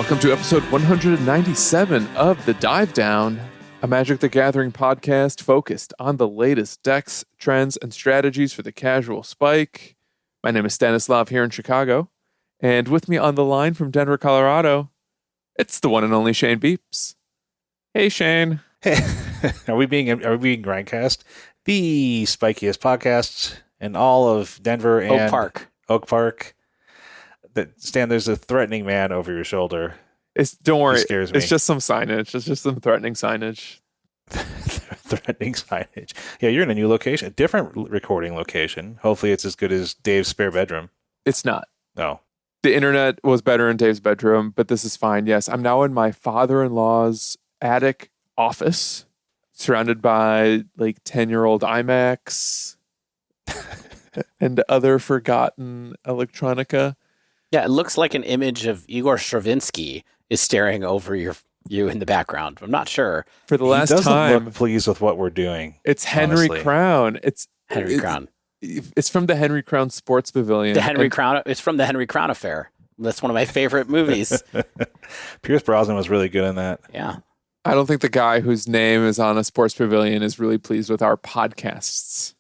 Welcome to episode 197 of The Dive Down, a Magic the Gathering podcast focused on the latest decks, trends, and strategies for the casual spike. My name is Stanislav here in Chicago, and with me on the line from Denver, Colorado, it's the one and only Shane Beeps. Hey, Shane. Hey, are we being Grindcast, the spikiest podcasts in all of Denver and Oak Park? Stan, there's a threatening man over your shoulder. Don't worry. He scares me. It's just some signage. It's just some threatening signage. Threatening signage. Yeah, you're in a new location, a different recording location. Hopefully it's as good as Dave's spare bedroom. It's not. No. The internet was better in Dave's bedroom, but this is fine. Yes, I'm now in my father-in-law's attic office, surrounded by like 10-year-old iMacs and other forgotten electronica. Yeah, it looks like an image of Igor Stravinsky is staring over you in the background. I'm not sure. For the last he doesn't time, look pleased with what we're doing. It's Henry honestly. Crown. It's Crown. It's from the Henry Crown Sports Pavilion. It's from the Henry Crown Affair. That's one of my favorite movies. Pierce Brosnan was really good in that. Yeah. I don't think the guy whose name is on a sports pavilion is really pleased with our podcasts,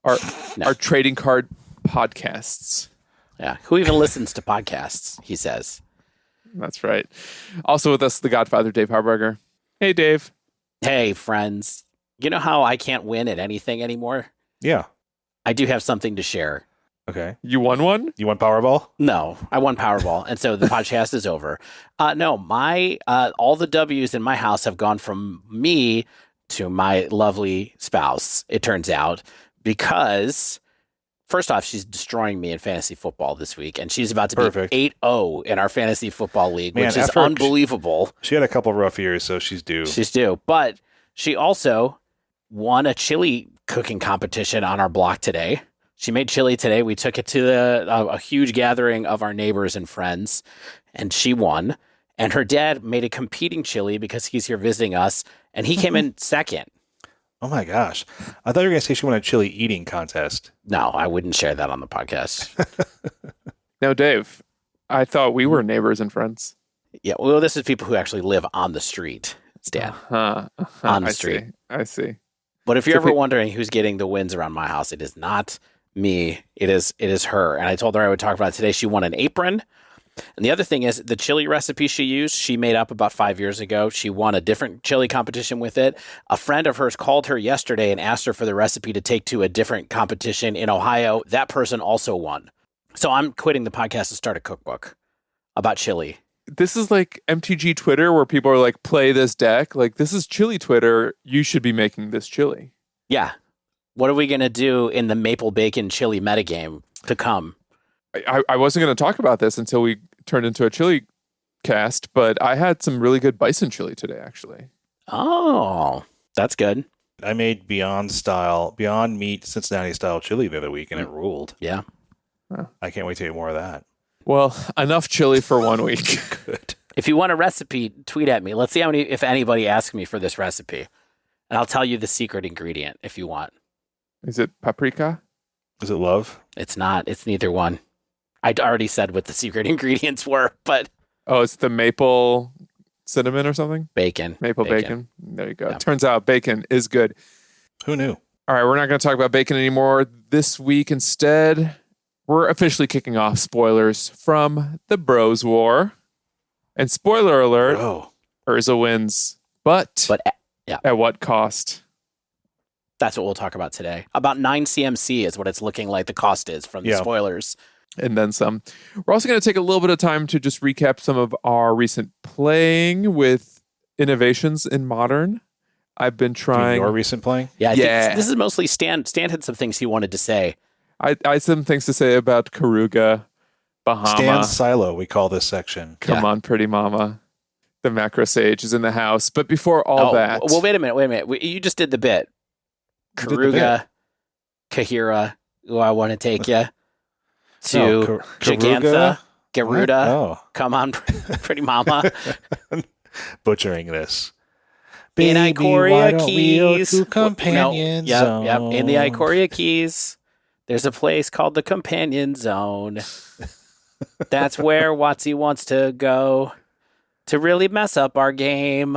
our trading card podcasts. Yeah. Who even listens to podcasts, he says. That's right. Also with us, the Godfather, Dave Harburger. Hey, Dave. Hey, friends. You know how I can't win at anything anymore? Yeah. I do have something to share. Okay. You won one? You won Powerball? No, I won Powerball, and so the podcast is over. No, all the W's in my house have gone from me to my lovely spouse, it turns out, because first off, she's destroying me in fantasy football this week, and she's about to be 8-0 in our fantasy football league, which is unbelievable. She had a couple rough years, so she's due. She's due. But she also won a chili cooking competition on our block today. She made chili today. We took it to a huge gathering of our neighbors and friends, and she won. And her dad made a competing chili because he's here visiting us, and he came in second. Oh my gosh. I thought you were going to say she won a chili eating contest. No, I wouldn't share that on the podcast. Now, Dave, I thought we were neighbors and friends. Yeah, well, this is people who actually live on the street, Stan. On the street. I see. But if you're ever wondering who's getting the wins around my house, it is not me. It is her. And I told her I would talk about it today. She won an apron. And the other thing is the chili recipe she used, she made up about 5 years ago. She won a different chili competition with it. A friend of hers called her yesterday and asked her for the recipe to take to a different competition in Ohio. That person also won. So I'm quitting the podcast to start a cookbook about chili. This is like MTG Twitter where people are like, play this deck. Like, this is chili Twitter. You should be making this chili. Yeah. What are we going to do in the maple bacon chili metagame to come? I wasn't going to talk about this until we turned into a chili cast, but I had some really good bison chili today, actually. Oh, that's good. I made Beyond Meat Cincinnati style chili the other week, and it ruled. Yeah. I can't wait to eat more of that. Well, enough chili for 1 week. Good. If you want a recipe, tweet at me. Let's see if anybody asks me for this recipe. And I'll tell you the secret ingredient if you want. Is it paprika? Is it love? It's not. It's neither one. I'd already said what the secret ingredients were, but... Oh, it's the maple cinnamon or something? Bacon. Maple bacon. There you go. Yeah. Turns out bacon is good. Who knew? All right, we're not going to talk about bacon anymore this week. Instead, we're officially kicking off spoilers from the Bros War. And spoiler alert, Urza wins. But at what cost? That's what we'll talk about today. About 9 CMC is what it's looking like the cost is from the spoilers. And then some. We're also going to take a little bit of time to just recap some of our recent playing with innovations in Modern. I've been trying... Your recent playing? Yeah, I think this is mostly Stan. Stan had some things he wanted to say. I had some things to say about Karuga, Bahama. Stan's Silo, we call this section. Come on, pretty mama. The macro sage is in the house. But before all that... Well, wait a minute. You just did the bit. Karuga, Kaheera, I want to take you to Jegantha, Garuda. Come on, pretty mama. Butchering this. In Ikoria Keys. Companion Zone. Yep. In the Ikoria Keys, there's a place called the Companion Zone. That's where Watsy wants to go. to really mess up our game.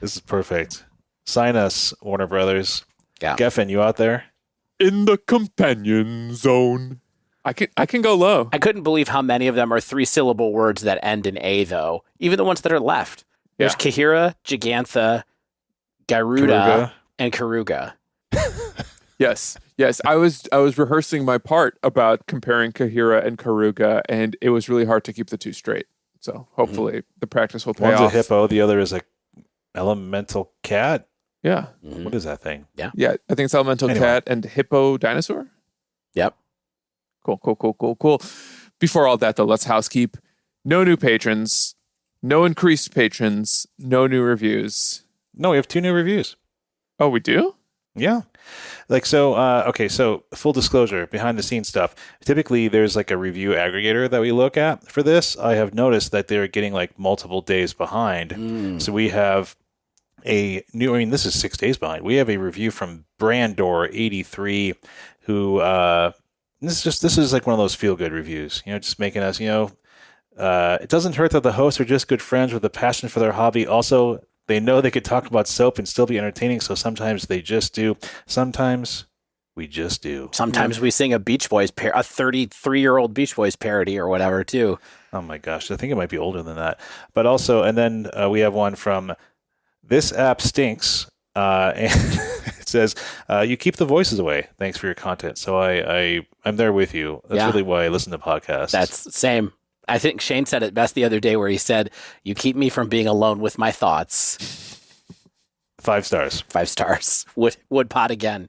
This is perfect. Sign us, Warner Brothers. Yeah. Geffen, you out there? In the companion zone. I can go low. I couldn't believe how many of them are 3-syllable words that end in A, though. Even the ones that are left. There's Kaheera, Jegantha, Garuda, and Karuga. Yes. I was rehearsing my part about comparing Kaheera and Karuga, and it was really hard to keep the two straight. So hopefully the practice will pay off. One's a hippo, the other is a elemental cat. Yeah. Mm-hmm. What is that thing? Yeah. I think it's elemental cat and hippo dinosaur. Yep. Cool. Before all that, though, let's housekeep. No new patrons, no increased patrons, no new reviews. No, we have 2 new reviews. Oh, we do? Yeah. So full disclosure, behind the scenes stuff. Typically, there's like a review aggregator that we look at for this. I have noticed that they're getting like multiple days behind. So we have this is 6 days behind. We have a review from Brandor83 who, this is like one of those feel-good reviews, just making us, it doesn't hurt that the hosts are just good friends with a passion for their hobby. Also, they know they could talk about soap and still be entertaining, so sometimes they just do. Sometimes we just do. Sometimes we sing a Beach Boys, a 33-year-old Beach Boys parody or whatever, too. Oh, my gosh. I think it might be older than that. But also, and then we have one from This App Stinks, and it says, you keep the voices away. Thanks for your content. So I'm there with you. That's really why I listen to podcasts. That's same. I think Shane said it best the other day where he said, you keep me from being alone with my thoughts. 5 stars. 5 stars. Would pot again.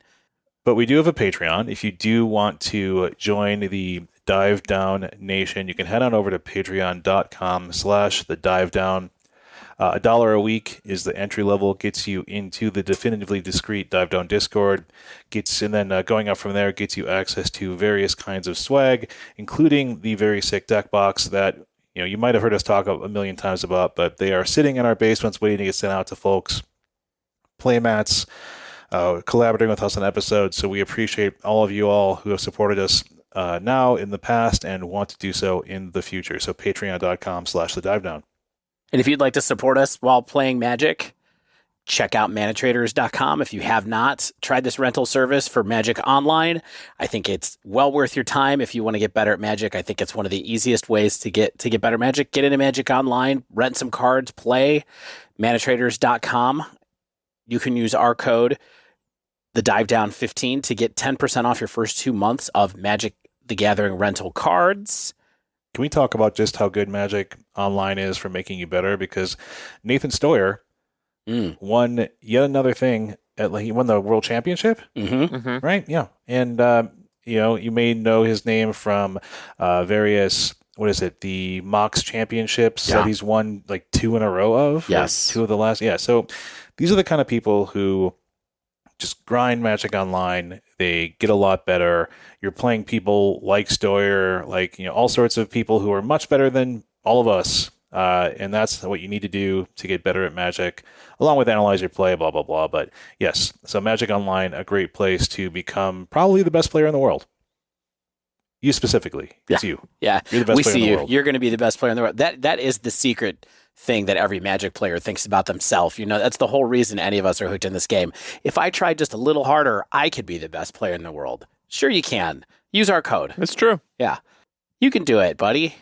But we do have a Patreon. If you do want to join the Dive Down Nation, you can head on over to patreon.com/thedivedown. $1 a week is the entry level, gets you into the definitively discreet Dive Down Discord, and then going up from there gets you access to various kinds of swag, including the very sick deck box that you might have heard us talk a million times about, but they are sitting in our basements waiting to get sent out to folks. Playmats, collaborating with us on episodes, so we appreciate all of you all who have supported us now, in the past, and want to do so in the future. So patreon.com/thedivedown. And if you'd like to support us while playing Magic, check out manatraders.com. If you have not tried this rental service for Magic Online, I think it's well worth your time. If you want to get better at Magic, I think it's one of the easiest ways to get better Magic. Get into Magic Online, rent some cards, play. manatraders.com. You can use our code, TheDiveDown15, to get 10% off your first 2 months of Magic the Gathering rental cards. Can we talk about just how good Magic Online is for making you better? Because Nathan Stoyer won yet another thing. He won the World Championship, right? Yeah. And, you may know his name from various, the Mox Championships that he's won like 2 in a row of. Yes. 2 of the last. Yeah. So these are the kind of people who just grind Magic Online. They get a lot better. You're playing people like Stoyer, all sorts of people who are much better than all of us. And that's what you need to do to get better at Magic, along with analyze your play, blah, blah, blah. But yes, so Magic Online, a great place to become probably the best player in the world. You specifically. It's you. Yeah. You're the best player in the world. You're going to be the best player in the world. That is the secret thing that every Magic player thinks about themselves. That's the whole reason any of us are hooked in this game. If I tried just a little harder, I could be the best player in the world. Sure you can. Use our code. That's true. Yeah. You can do it, buddy.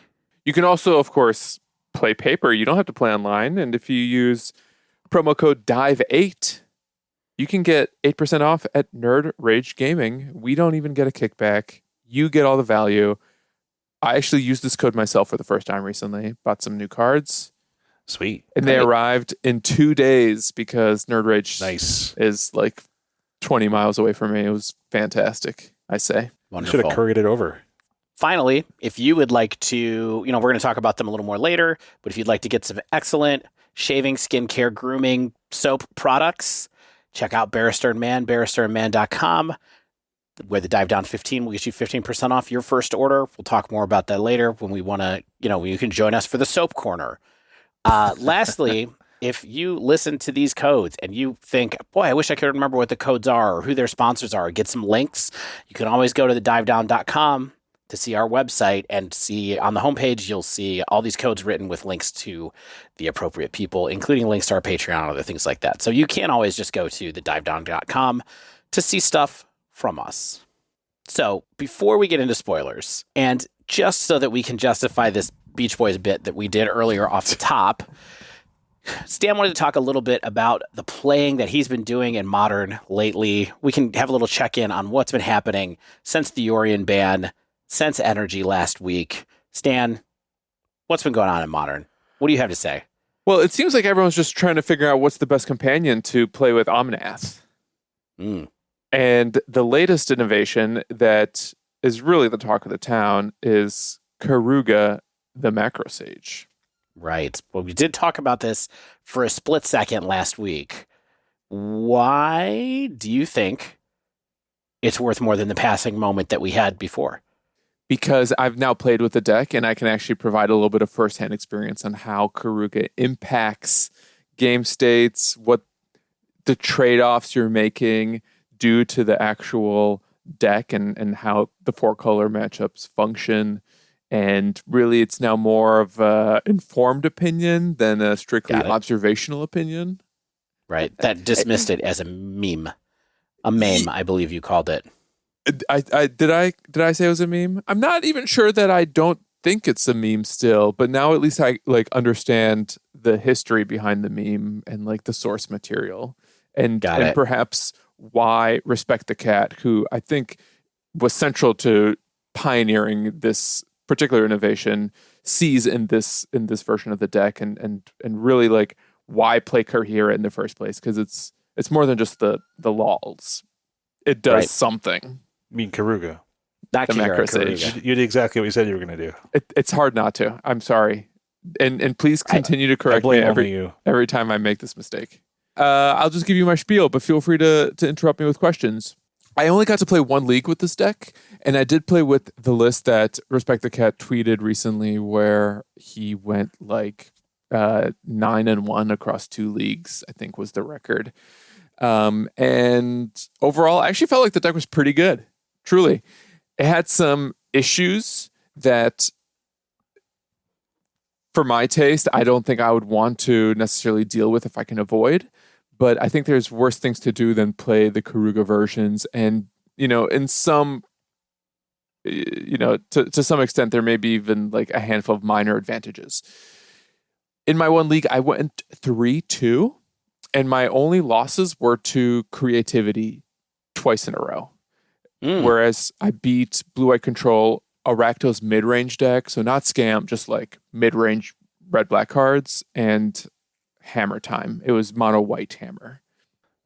You can also, of course, play paper. You don't have to play online. And if you use promo code DIVE8, you can get 8% off at Nerd Rage Gaming. We don't even get a kickback. You get all the value. I actually used this code myself for the first time recently. Bought some new cards. Sweet. And they arrived in 2 days because Nerd Rage is like 20 miles away from me. It was fantastic, I say. Wonderful. Should have couriered it over. Finally, if you would like to, we're going to talk about them a little more later, but if you'd like to get some excellent shaving, skincare, grooming, soap products, check out Barrister & Man, barristerandman.com, where the Dive Down 15 will get you 15% off your first order. We'll talk more about that later when we want to, you can join us for the soap corner. Lastly, if you listen to these codes and you think, boy, I wish I could remember what the codes are or who their sponsors are, get some links. You can always go to thedivedown.com, to see our website and see on the homepage, you'll see all these codes written with links to the appropriate people, including links to our Patreon and other things like that. So you can't always just go to thedivedown.com to see stuff from us. So before we get into spoilers, and just so that we can justify this Beach Boys bit that we did earlier off the top, Stan wanted to talk a little bit about the playing that he's been doing in Modern lately. We can have a little check-in on what's been happening since the Yorion ban, since Energy last week. Stan, what's been going on in Modern? What do you have to say? Well, it seems like everyone's just trying to figure out what's the best companion to play with Omnath. And the latest innovation that is really the talk of the town is Karuga, the Macro Sage. Right. Well, we did talk about this for a split second last week. Why do you think it's worth more than the passing moment that we had before? Because I've now played with the deck and I can actually provide a little bit of firsthand experience on how Karuga impacts game states, what the trade-offs you're making due to the actual deck and how the 4-color matchups function. And really, it's now more of an informed opinion than a strictly observational opinion. Right. That dismissed it as a meme. A meme, I believe you called it. Did I say it was a meme? I'm not even sure that I don't think it's a meme still, but now at least I understand the history behind the meme and the source material. And perhaps why Respect the Cat, who I think was central to pioneering this particular innovation, sees in this version of the deck and really why play Kaheera in the first place, because it's more than just the lols. It does something. I mean Karuga. Not the Macro Karuga. Sage. You did exactly what you said you were going to do. It's hard not to. I'm sorry. And please continue to correct me every time I make this mistake. I'll just give you my spiel, but feel free to interrupt me with questions. I only got to play one league with this deck, and I did play with the list that Respect the Cat tweeted recently, where he went 9-1 across 2 leagues, I think was the record. And overall, I actually felt like the deck was pretty good. Truly. It had some issues that, for my taste, I don't think I would want to necessarily deal with if I can avoid. But I think there's worse things to do than play the Karuga versions. And, in some, to some extent, there may be even a handful of minor advantages. In my one league, I went 3-2, and my only losses were to creativity twice in a row. Whereas I beat Blue-White Control, Arakto's mid-range deck, so not Scam, just mid-range red-black cards, and Hammer Time. It was mono-white Hammer.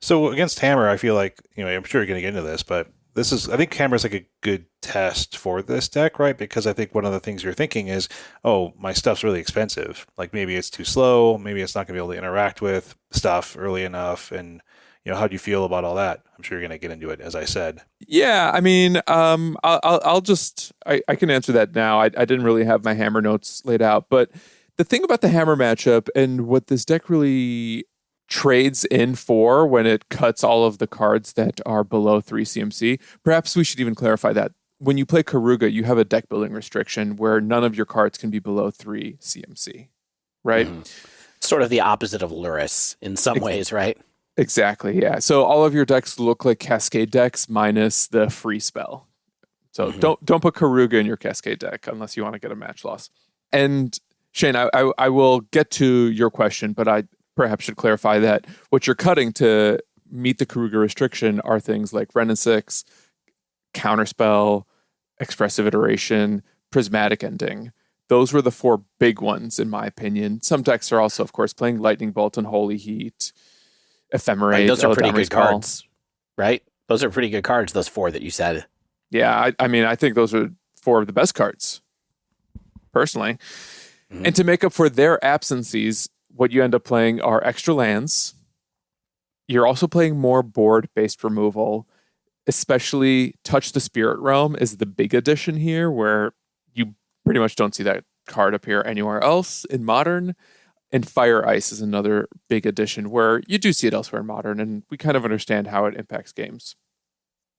So against Hammer, I feel like, I'm sure you're going to get into this, but I think Hammer's a good test for this deck, right? Because I think one of the things you're thinking is, oh, my stuff's really expensive. Maybe it's too slow. Maybe it's not going to be able to interact with stuff early enough. And, how do you feel about all that? I'm sure you're going to get into it, as I said. Yeah, I mean, I'll just, I can answer that now. I didn't really have my Hammer notes laid out, but the thing about the Hammer matchup and what this deck really trades in for when it cuts all of the cards that are below 3 CMC, perhaps we should even clarify that. When you play Karuga, you have a deck building restriction where none of your cards can be below 3 CMC, right? Sort of the opposite of Luris in some ways, right? Exactly, yeah. So all of your decks look like Cascade decks minus the free spell. So don't put Karuga in your Cascade deck unless you want to get a match loss. And Shane, I will get to your question, but I perhaps should clarify that what you're cutting to meet the Karuga restriction are things like Renin 6, Counterspell, Expressive Iteration, Prismatic Ending. Those were the 4 big ones, in my opinion. Some decks are also, of course, playing Lightning Bolt and Holy Heat, Ephemerate. Right, those are pretty good cards, right? Those are pretty good cards, those 4 that you said. Yeah, I mean, I think those are 4 of the best cards, personally. And to make up for their absences, what you end up playing are extra lands. You're also playing more board-based removal, especially Touch the Spirit Realm is the big addition here, where you pretty much don't see that card appear anywhere else in Modern. And Fire Ice is another big addition where you do see it elsewhere in Modern, and we kind of understand how it impacts games.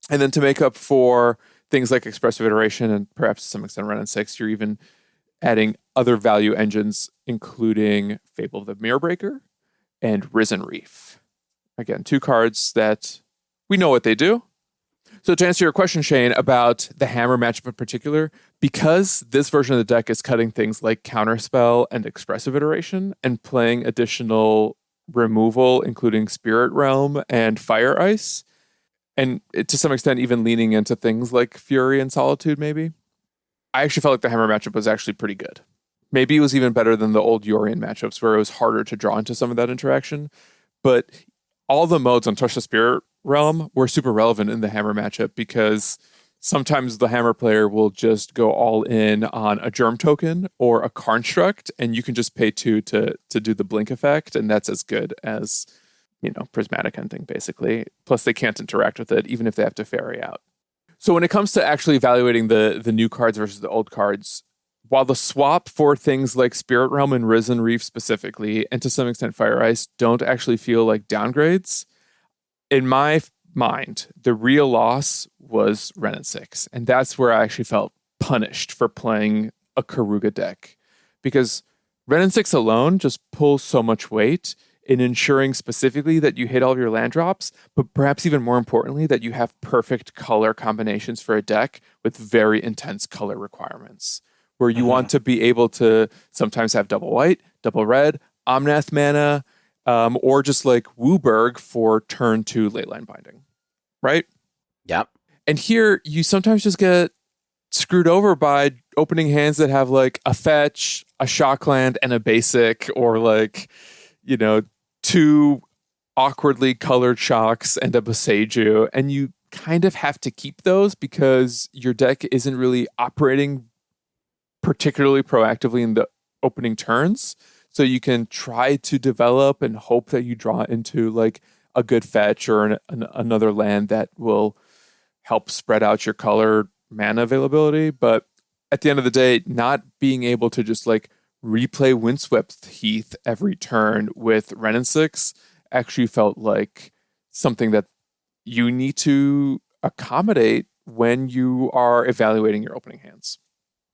And then to make up for things like Expressive Iteration and perhaps to some extent Renin 6, you're even adding other value engines, including Fable of the Mirrorbreaker and Risen Reef. Again, 2 cards that we know what they do. So to answer your question, Shane, about the Hammer matchup in particular, because this version of the deck is cutting things like Counterspell and Expressive Iteration and playing additional removal, including Spirit Realm and Fire Ice, and to some extent even leaning into things like Fury and Solitude maybe, I actually felt like the Hammer matchup was actually pretty good. Maybe it was even better than the old Yorion matchups where it was harder to draw into some of that interaction. But all the modes on Touch the Spirit Realm were super relevant in the Hammer matchup because sometimes the Hammer player will just go all in on a Germ token or a Construct, and you can just pay 2 to do the blink effect, and that's as good as, Prismatic Ending, basically. Plus, they can't interact with it, even if they have to ferry out. So when it comes to actually evaluating the new cards versus the old cards, while the swap for things like Spirit Realm and Risen Reef specifically, and to some extent Fire Ice, don't actually feel like downgrades, in my mind, the real loss was Renin 6. And that's where I actually felt punished for playing a Karuga deck. Because Renin 6 alone just pulls so much weight in ensuring specifically that you hit all of your land drops, but perhaps even more importantly, that you have perfect color combinations for a deck with very intense color requirements. Where you want to be able to sometimes have double white, double red, Omnath mana, or just like Wooburg for turn 2 ley line binding, right? Yep. And here you sometimes just get screwed over by opening hands that have like a fetch, a shockland, and a basic, or like, 2 awkwardly colored shocks and a Boseiju, and you kind of have to keep those because your deck isn't really operating particularly proactively in the opening turns. So you can try to develop and hope that you draw into like a good fetch or another land that will help spread out your color mana availability. But at the end of the day, not being able to just like replay Windswept Heath every turn with Renin 6 actually felt like something that you need to accommodate when you are evaluating your opening hands.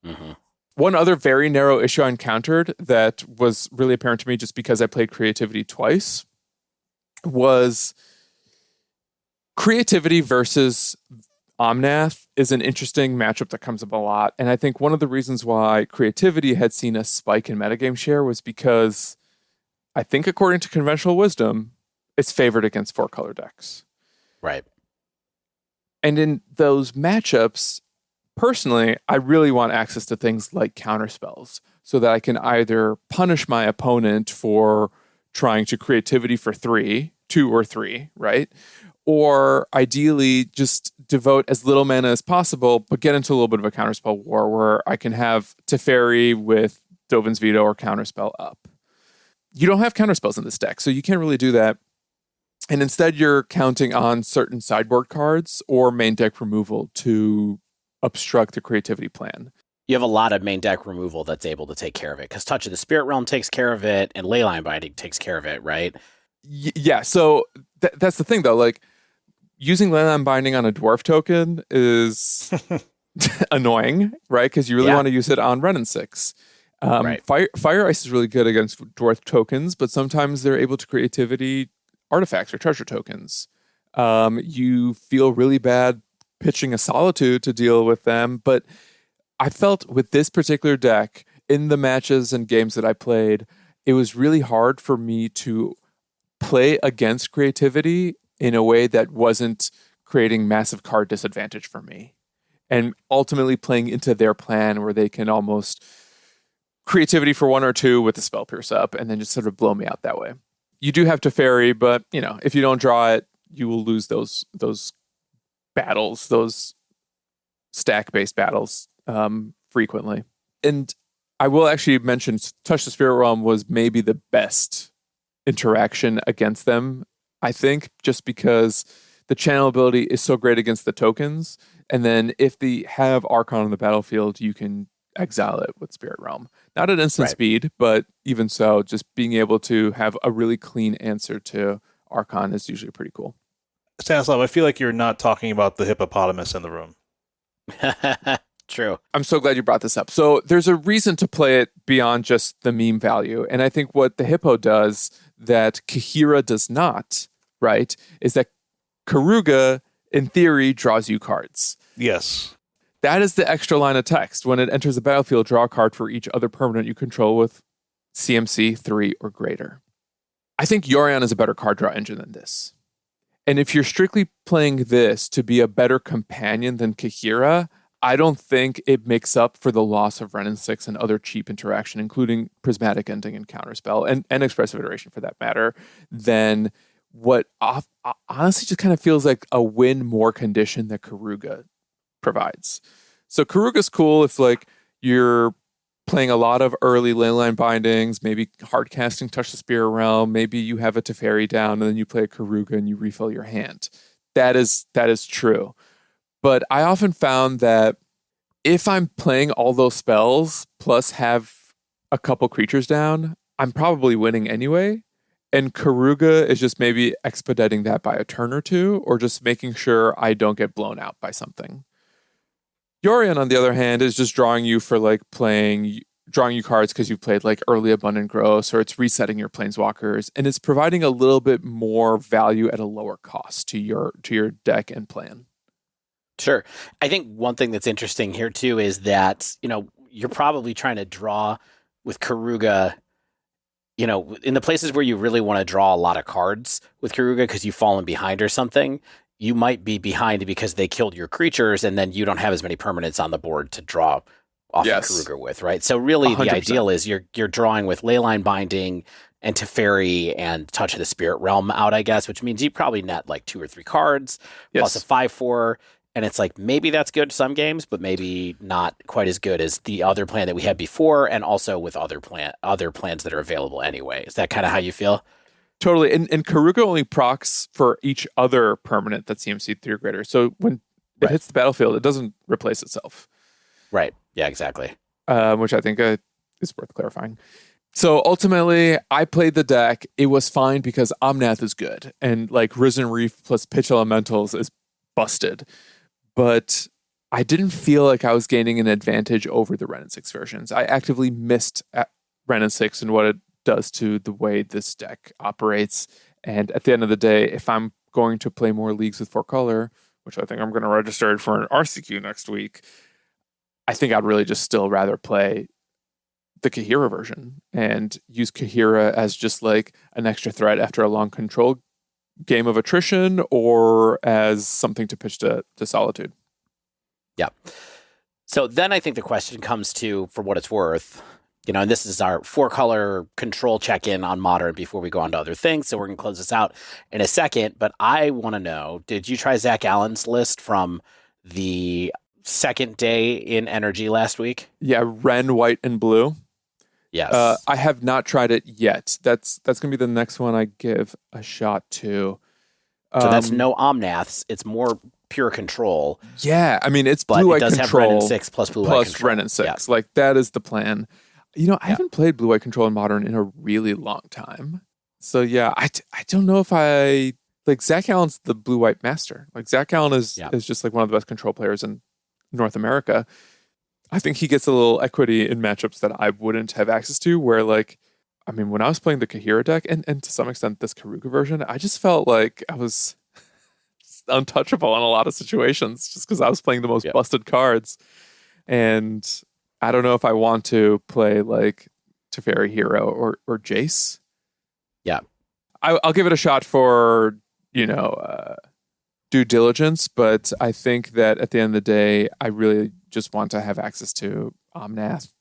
Mm-hmm. One other very narrow issue I encountered that was really apparent to me just because I played Creativity twice was Creativity versus Omnath is an interesting matchup that comes up a lot. And I think one of the reasons why Creativity had seen a spike in metagame share was because I think according to conventional wisdom, it's favored against 4-color decks. Right. And in those matchups, personally, I really want access to things like counterspells so that I can either punish my opponent for trying to Creativity for 2 or 3, right? Or ideally just devote as little mana as possible, but get into a little bit of a counterspell war where I can have Teferi with Dovin's Veto or counterspell up. You don't have counterspells in this deck, so you can't really do that. And instead, you're counting on certain sideboard cards or main deck removal to obstruct the Creativity plan. You have a lot of main deck removal that's able to take care of it because Touch of the Spirit Realm takes care of it and Leyline Binding takes care of it, right? Yeah, so that's the thing, though. Like, using Leyline Binding on a Dwarf token is annoying, right? Because you really want to use it on Renin 6. Right. Fire Ice is really good against Dwarf tokens, but sometimes they're able to Creativity artifacts or treasure tokens. You feel really bad pitching a Solitude to deal with them, but I felt with this particular deck, in the matches and games that I played, it was really hard for me to play against Creativity in a way that wasn't creating massive card disadvantage for me. And ultimately playing into their plan where they can almost Creativity for 1 or 2 with the Spell Pierce up and then just sort of blow me out that way. You do have to ferry, but if you don't draw it, you will lose those battles, those stack-based battles frequently. And I will actually mention Touch the Spirit Realm was maybe the best interaction against them, I think, just because the channel ability is so great against the tokens. And then if they have Archon on the battlefield, you can exile it with Spirit Realm. Not at instant speed, but even so, just being able to have a really clean answer to Archon is usually pretty cool. Stanislav, I feel like you're not talking about the hippopotamus in the room. True. I'm so glad you brought this up. So there's a reason to play it beyond just the meme value. And I think what the Hippo does that Kaheera does not, right, is that Karuga, in theory, draws you cards. Yes. That is the extra line of text. When it enters the battlefield, draw a card for each other permanent you control with CMC 3 or greater. I think Yorion is a better card draw engine than this. And if you're strictly playing this to be a better companion than Kaheera, I don't think it makes up for the loss of Ren and 6 and other cheap interaction, including Prismatic Ending and Counterspell, and Expressive Iteration for that matter, than what honestly just kind of feels like a win more condition that Karuga provides. So Karuga's cool if like you're playing a lot of early leyline bindings, maybe hard casting Touch the Spirit Realm, maybe you have a Teferi down and then you play a Karuga and you refill your hand. That is true. But I often found that if I'm playing all those spells plus have a couple creatures down, I'm probably winning anyway. And Karuga is just maybe expediting that by a turn or two, or just making sure I don't get blown out by something. Yorion, on the other hand, is just drawing you for like drawing you cards because you've played like early Abundant Growth, or it's resetting your Planeswalkers, and it's providing a little bit more value at a lower cost to your deck and plan. Sure. I think one thing that's interesting here too is that, you're probably trying to draw with Karuga, in the places where you really want to draw a lot of cards with Karuga because you've fallen behind or something. You might be behind because they killed your creatures and then you don't have as many permanents on the board to draw off of Karuga with, right? So really 100%. The ideal is you're drawing with Leyline Binding and Teferi and Touch of the Spirit Realm out, I guess, which means you probably net like 2 or 3 cards plus a 5/4. And it's like, maybe that's good some games, but maybe not quite as good as the other plan that we had before, and also with other plans that are available anyway. Is that kind of how you feel? Totally. And Karuga only procs for each other permanent that's CMC 3 or greater. So when it hits the battlefield, it doesn't replace itself. Right. Yeah, exactly. Which I think is worth clarifying. So ultimately, I played the deck. It was fine because Omnath is good. And like Risen Reef plus Pitch Elementals is busted. But I didn't feel like I was gaining an advantage over the Ren and 6 versions. I actively missed Ren and 6 and what it does to the way this deck operates. And at the end of the day, if I'm going to play more leagues with 4-color, which I think I'm going to register for an RCQ next week, I think I'd really just still rather play the Kaheera version and use Kaheera as just like an extra threat after a long control game of attrition, or as something to pitch to Solitude. Yeah. So then I think the question comes to, for what it's worth, and this is our 4-color control check-in on Modern before we go on to other things. So we're going to close this out in a second. But I want to know, did you try Zach Allen's list from the second day in Energy last week? Yeah, Ren, White, and Blue. Yes. I have not tried it yet. That's going to be the next one I give a shot to. So that's no Omnaths. It's more pure control. Yeah, I mean, it's but blue-white control. It does control have Ren and 6 plus blue-white control. Ren and 6. Yeah. Like, that is the plan. I haven't played blue-white control in Modern in a really long time. So, yeah, I don't know if I... Like, Zach Allen's the blue-white master. Like, Zach Allen is just, like, one of the best control players in North America. I think he gets a little equity in matchups that I wouldn't have access to, where, like, I mean, when I was playing the Kaheera deck, and to some extent this Karuga version, I just felt like I was untouchable in a lot of situations just because I was playing the most busted cards. And I don't know if I want to play, like, Teferi Hero or Jace. Yeah. I'll give it a shot for, due diligence, but I think that at the end of the day, I really just want to have access to Omnath.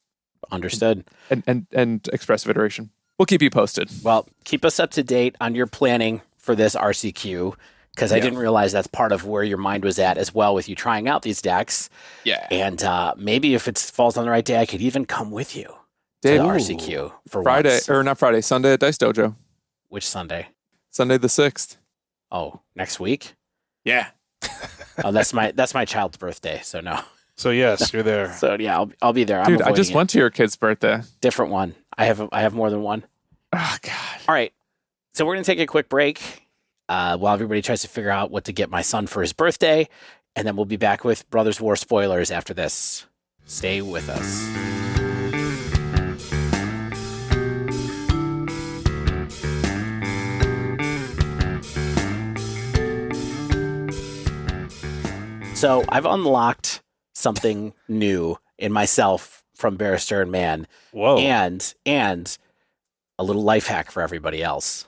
Understood. And Expressive Iteration. We'll keep you posted. Well, keep us up to date on your planning for this RCQ, because I didn't realize that's part of where your mind was at as well with you trying out these decks. Yeah. And maybe if it falls on the right day, I could even come with you to the RCQ for Friday, once. or not Friday, Sunday at Dice Dojo. Which Sunday? Sunday the 6th. Oh, next week? Yeah. Oh, that's my child's birthday, so no. So yes, you're there. So yeah, I'll be there. Dude, I just went to your kid's birthday. Different one. I have more than one. Oh God. All right. So we're gonna take a quick break while everybody tries to figure out what to get my son for his birthday, And then we'll be back with Brothers War spoilers after this. Stay with us. So I've unlocked something new in myself from Barrister and Man. Whoa. And a little life hack for everybody else.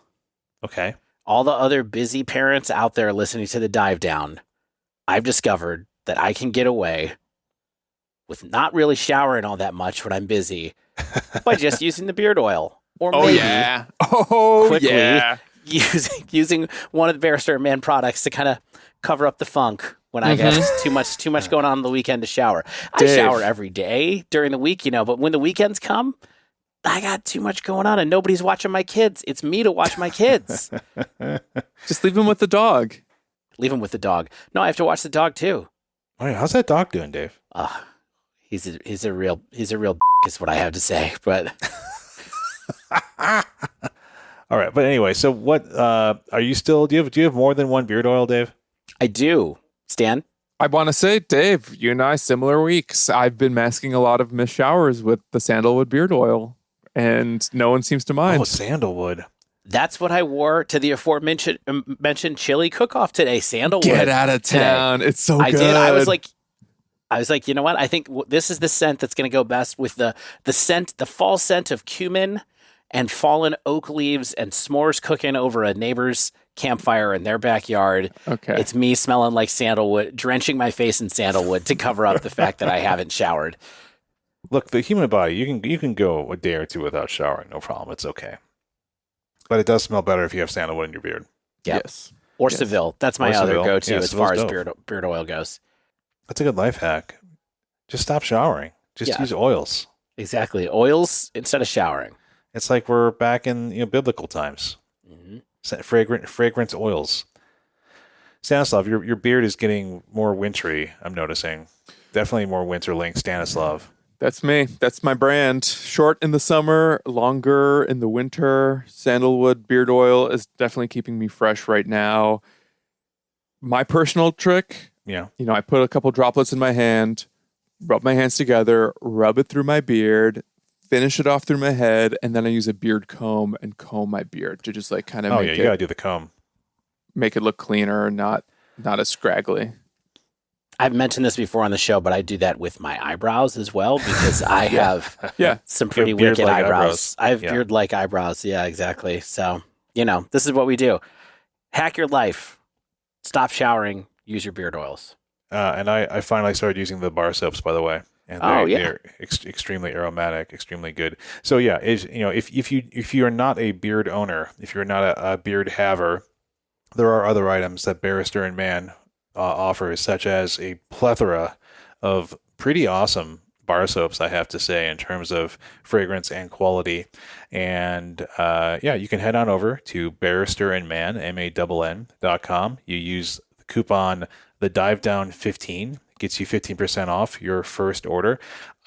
Okay. All the other busy parents out there listening to the dive down, I've discovered that I can get away with not really showering all that much when I'm busy by just using the beard oil. Or maybe quickly using one of the Barrister and Man products to kind of cover up the funk when I get too much going on the weekend to shower. I shower every day during the week, but when the weekends come, I got too much going on and nobody's watching my kids. It's me to watch my kids. Just leave him with the dog. Leave him with the dog. No, I have to watch the dog too. All right, how's that dog doing, Dave? He's a real is what I have to say. But all right, but anyway, so what are you still? Do you have more than one beard oil, Dave? I do. Stan? I want to say, Dave, you and I, similar weeks. I've been masking a lot of missed showers with the sandalwood beard oil, and no one seems to mind. Oh, sandalwood. That's what I wore to the aforementioned mentioned chili cook-off today. Sandalwood. Get out of town. Today. It's so good. I did. I was like, you know what? I think this is the scent that's going to go best with the fall scent of cumin and fallen oak leaves and s'mores cooking over a neighbor's campfire in their backyard. Okay. It's me smelling like sandalwood, drenching my face in sandalwood to cover up the fact that I haven't showered. Look, the human body, you can go a day or two without showering, no problem. It's okay. But it does smell better if you have sandalwood in your beard. Yep. Yes. Or Seville. That's my other go-to as far as beard oil goes. That's a good life hack. Just stop showering. Just use oils. Exactly. Oils instead of showering. It's like we're back in biblical times. Mm-hmm. Fragrance oils. Stanislav, your beard is getting more wintry, I'm noticing. Definitely more winter-linked, Stanislav. That's me. That's my brand. Short in the summer, longer in the winter. Sandalwood beard oil is definitely keeping me fresh right now. My personal trick, I put a couple droplets in my hand, rub my hands together, rub it through my beard, finish it off through my head, and then I use a beard comb and comb my beard to just like kind of you gotta do the comb. Make it look cleaner, not as scraggly. I've mentioned this before on the show, but I do that with my eyebrows as well because I have some pretty wicked eyebrows. I have beard-like eyebrows. Yeah, exactly. So, this is what we do. Hack your life. Stop showering. Use your beard oils. And I finally started using the bar soaps, by the way. And they're extremely aromatic, extremely good. So if you are not a beard owner, if you're not a beard haver, there are other items that Barrister and Man offers, such as a plethora of pretty awesome bar soaps, I have to say, in terms of fragrance and quality. And you can head on over to barristerandman, MANN.com. You use the coupon the Dive Down 15. Gets you 15% off your first order.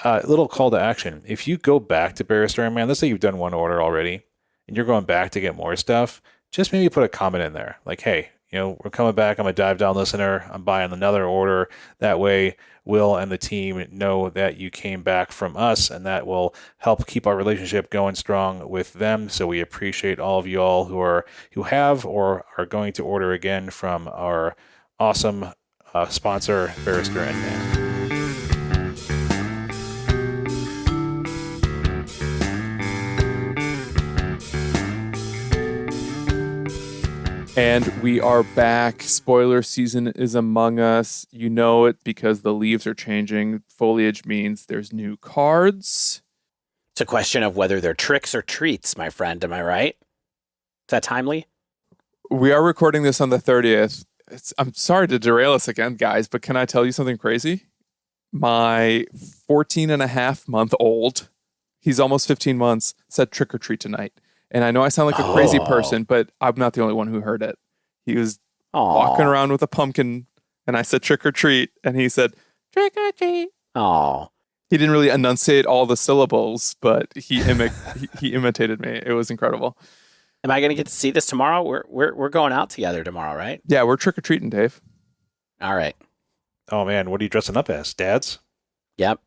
Little call to action. If you go back to Barrister and Man, let's say you've done one order already, and you're going back to get more stuff, just maybe put a comment in there. Like, hey, we're coming back. I'm a Dive Down listener. I'm buying another order. That way, Will and the team know that you came back from us, and that will help keep our relationship going strong with them. So we appreciate all of you all who have or are going to order again from our awesome sponsor, Barrister and Man. And we are back. Spoiler season is among us. You know it because the leaves are changing. Foliage means there's new cards. It's a question of whether they're tricks or treats, my friend. Am I right? Is that timely? We are recording this on the 30th. I'm sorry to derail us again, guys, but can I tell you something crazy? My 14-and-a-half-month-old, he's almost 15 months, said trick or treat tonight. And I know I sound like a crazy person, but I'm not the only one who heard it. He was walking around with a pumpkin, and I said trick or treat, and he said trick or treat. Oh. He didn't really enunciate all the syllables, but he imitated me. It was incredible. Am I going to get to see this tomorrow? We're going out together tomorrow, right? Yeah, we're trick or treating, Dave. All right. Oh man, what are you dressing up as? Dads? Yep.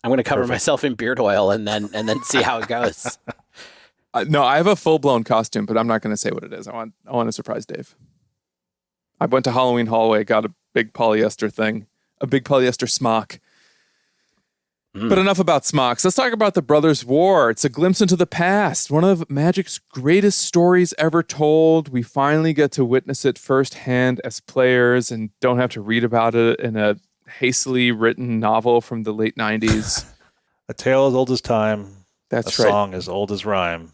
I'm going to cover Perfect. myself in beard oil and then see how it goes. No, I have a full-blown costume, but I'm not going to say what it is. I want to surprise Dave. I went to Halloween Hallway, got a big polyester thing, a big polyester smock. But enough about smocks. Let's talk about the Brothers' War. It's a glimpse into the past. One of Magic's greatest stories ever told. We finally get to witness it firsthand as players and don't have to read about it in a hastily written novel from the late 90s. A tale as old as time. That's a right. Song as old as rhyme.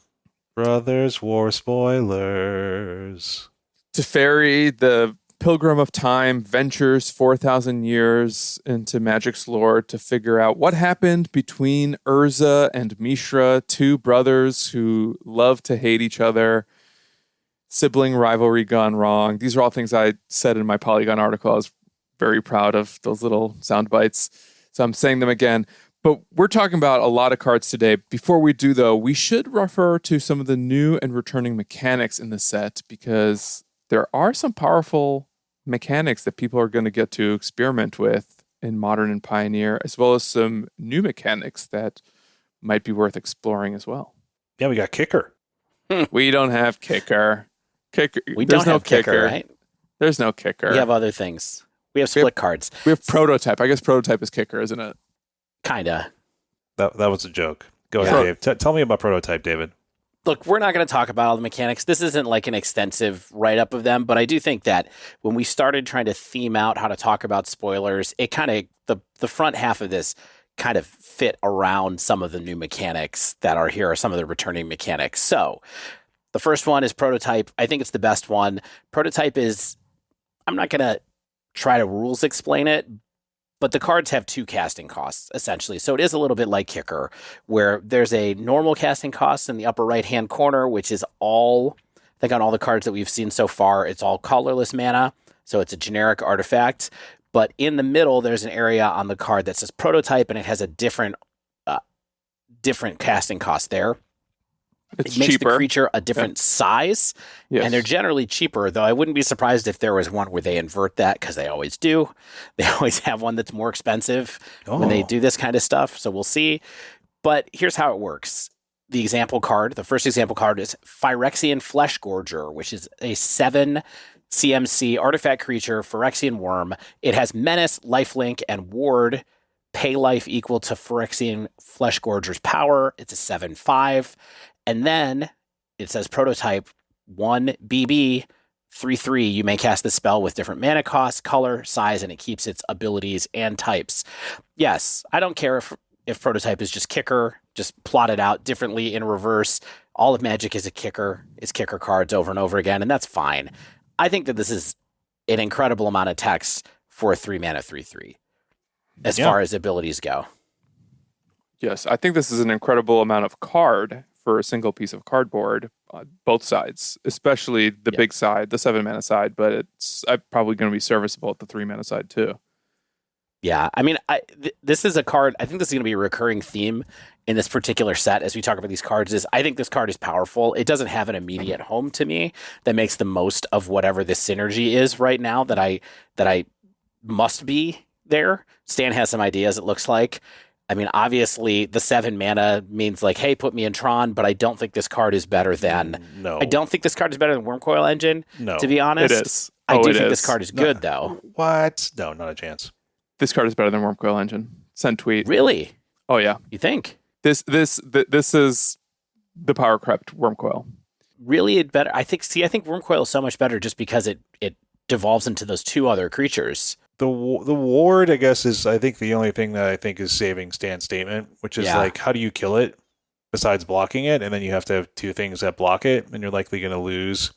Brothers' War spoilers. Teferi, the Pilgrim of Time, ventures 4,000 years into Magic's lore to figure out what happened between Urza and Mishra, two brothers who love to hate each other. Sibling rivalry gone wrong. These are all things I said in my Polygon article. I was very proud of those little sound bites. So I'm saying them again. But we're talking about a lot of cards today. Before we do, though, we should refer to some of the new and returning mechanics in the set because there are some powerful mechanics that people are going to get to experiment with in Modern and Pioneer, as well as some new mechanics that might be worth exploring as well. Yeah, we got Kicker. We don't have Kicker. We don't have kicker, right? There's no Kicker. We have other things. We have split cards. We have Prototype. I guess Prototype is Kicker, isn't it? Kinda. That was a joke. Go ahead, Dave. Tell me about Prototype, David. Look, we're not going to talk about all the mechanics. This isn't like an extensive write-up of them, but I do think that when we started trying to theme out how to talk about spoilers, it kind of, the front half of this kind of fit around some of the new mechanics that are here, or some of the returning mechanics. So the first one is Prototype. I think it's the best one. Prototype is, I'm not going to try to rules explain it, but the cards have two casting costs, essentially. So it is a little bit like Kicker, where there's a normal casting cost in the upper right-hand corner, which is all, I think on all the cards that we've seen so far, it's all colorless mana. So it's a generic artifact. But in the middle, there's an area on the card that says Prototype, and it has a different casting cost there. It's it makes cheaper. the creature a different size, and they're generally cheaper, though I wouldn't be surprised if there was one where they invert that, because they always do. They always have one that's more expensive when they do this kind of stuff, so we'll see. But here's how it works. The example card, the first example card is Phyrexian Fleshgorger, which is a 7 CMC artifact creature, Phyrexian Worm. It has Menace, Lifelink, and Ward. Pay life equal to Phyrexian Fleshgorger's power. It's a 7/5. And then it says Prototype 1 BB 3/3. You may cast the spell with different mana costs, color, size, and it keeps its abilities and types. Yes, I don't care if Prototype is just Kicker, just plot it out differently in reverse. All of Magic is a Kicker. It's Kicker cards over and over again, and that's fine. I think that this is an incredible amount of text for a 3-mana 3/3 as far as abilities go. Yes, I think this is an incredible amount of card for a single piece of cardboard on both sides, especially the big side, the 7-mana side, but it's probably going to be serviceable at the 3-mana side too. Yeah, I mean, this is a card, I think this is going to be a recurring theme in this particular set as we talk about these cards, is I think this card is powerful. It doesn't have an immediate home to me that makes the most of whatever this synergy is right now that I must be there. Stan has some ideas, it looks like. I mean, obviously, the 7 mana means like, hey, put me in Tron, but I don't think this card is better than... No. I don't think this card is better than Wormcoil Engine, to be honest. It is. I do think this card is good, though. What? No, not a chance. This card is better than Wormcoil Engine. Send tweet. Really? Oh, yeah. You think? This is the power crept Wormcoil. Really, it better? I think Wormcoil is so much better just because it devolves into those two other creatures. The ward, I guess, is I think the only thing that I think is saving Stan's statement, which is like, how do you kill it besides blocking it? And then you have to have two things that block it, and you're likely going to lose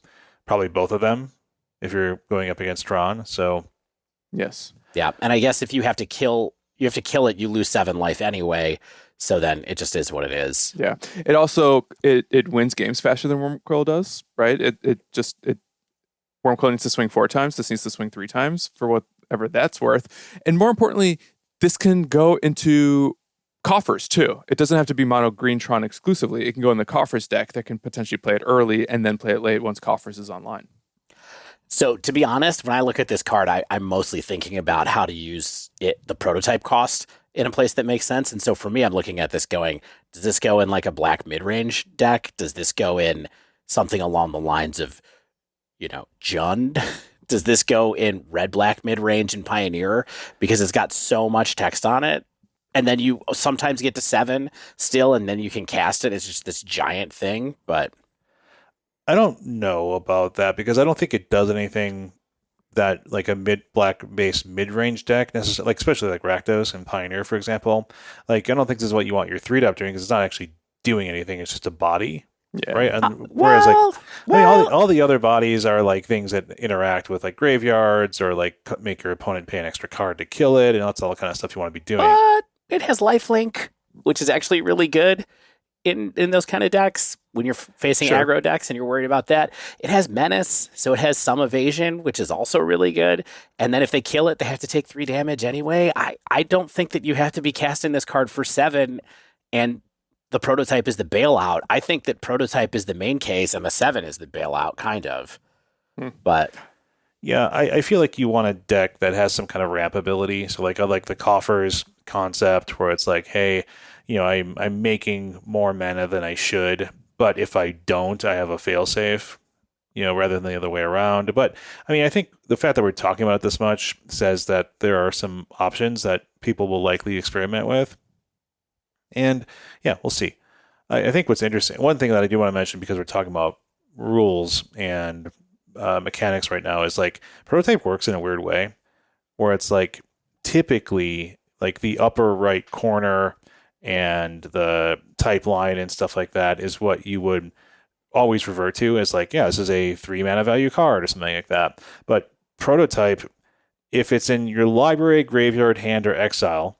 probably both of them if you're going up against Tron. So, yes, yeah, and I guess if you have to kill it, you lose 7 life anyway. So then it just is what it is. Yeah, it also it wins games faster than Wormcoil does, right? Wormcoil needs to swing 4 times. This needs to swing 3 times for whatever that's worth. And more importantly, this can go into coffers too. It doesn't have to be mono green Tron exclusively. It can go in the coffers deck that can potentially play it early and then play it late once coffers is online. So to be honest, when I look at this card, I'm mostly thinking about how to use the prototype cost in a place that makes sense. And so for me, I'm looking at this going, does this go in like a black mid-range deck? Does this go in something along the lines of, Jund? Does this go in red-black mid-range and Pioneer? Because it's got so much text on it. And then you sometimes get to 7 still, and then you can cast it. It's just this giant thing, but... I don't know about that because I don't think it does anything that like a black based mid-range deck necessarily, like especially like Rakdos and Pioneer, for example. Like I don't think this is what you want your 3-drop doing because it's not actually doing anything. It's just a body, right? And whereas all the other bodies are like things that interact with like graveyards or like make your opponent pay an extra card to kill it, and that's all the kind of stuff you want to be doing. But it has lifelink, which is actually really good in those kind of decks. When you're facing aggro decks and you're worried about that, it has menace, so it has some evasion, which is also really good. And then if they kill it, they have to take 3 damage anyway. I don't think that you have to be casting this card for 7 and the prototype is the bailout. I think that prototype is the main case and the 7 is the bailout, kind of. But yeah, I feel like you want a deck that has some kind of ramp ability. So like I like the coffers concept where it's like, hey, I'm making more mana than I should, but if I don't, I have a failsafe, rather than the other way around. But I mean, I think the fact that we're talking about it this much says that there are some options that people will likely experiment with. And yeah, we'll see. I think what's interesting, one thing that I do want to mention because we're talking about rules and mechanics right now is like prototype works in a weird way where it's like typically like the upper right corner and the type line and stuff like that is what you would always revert to as like, yeah, this is a 3 mana value card or something like that. But prototype, if it's in your library, graveyard, hand, or exile,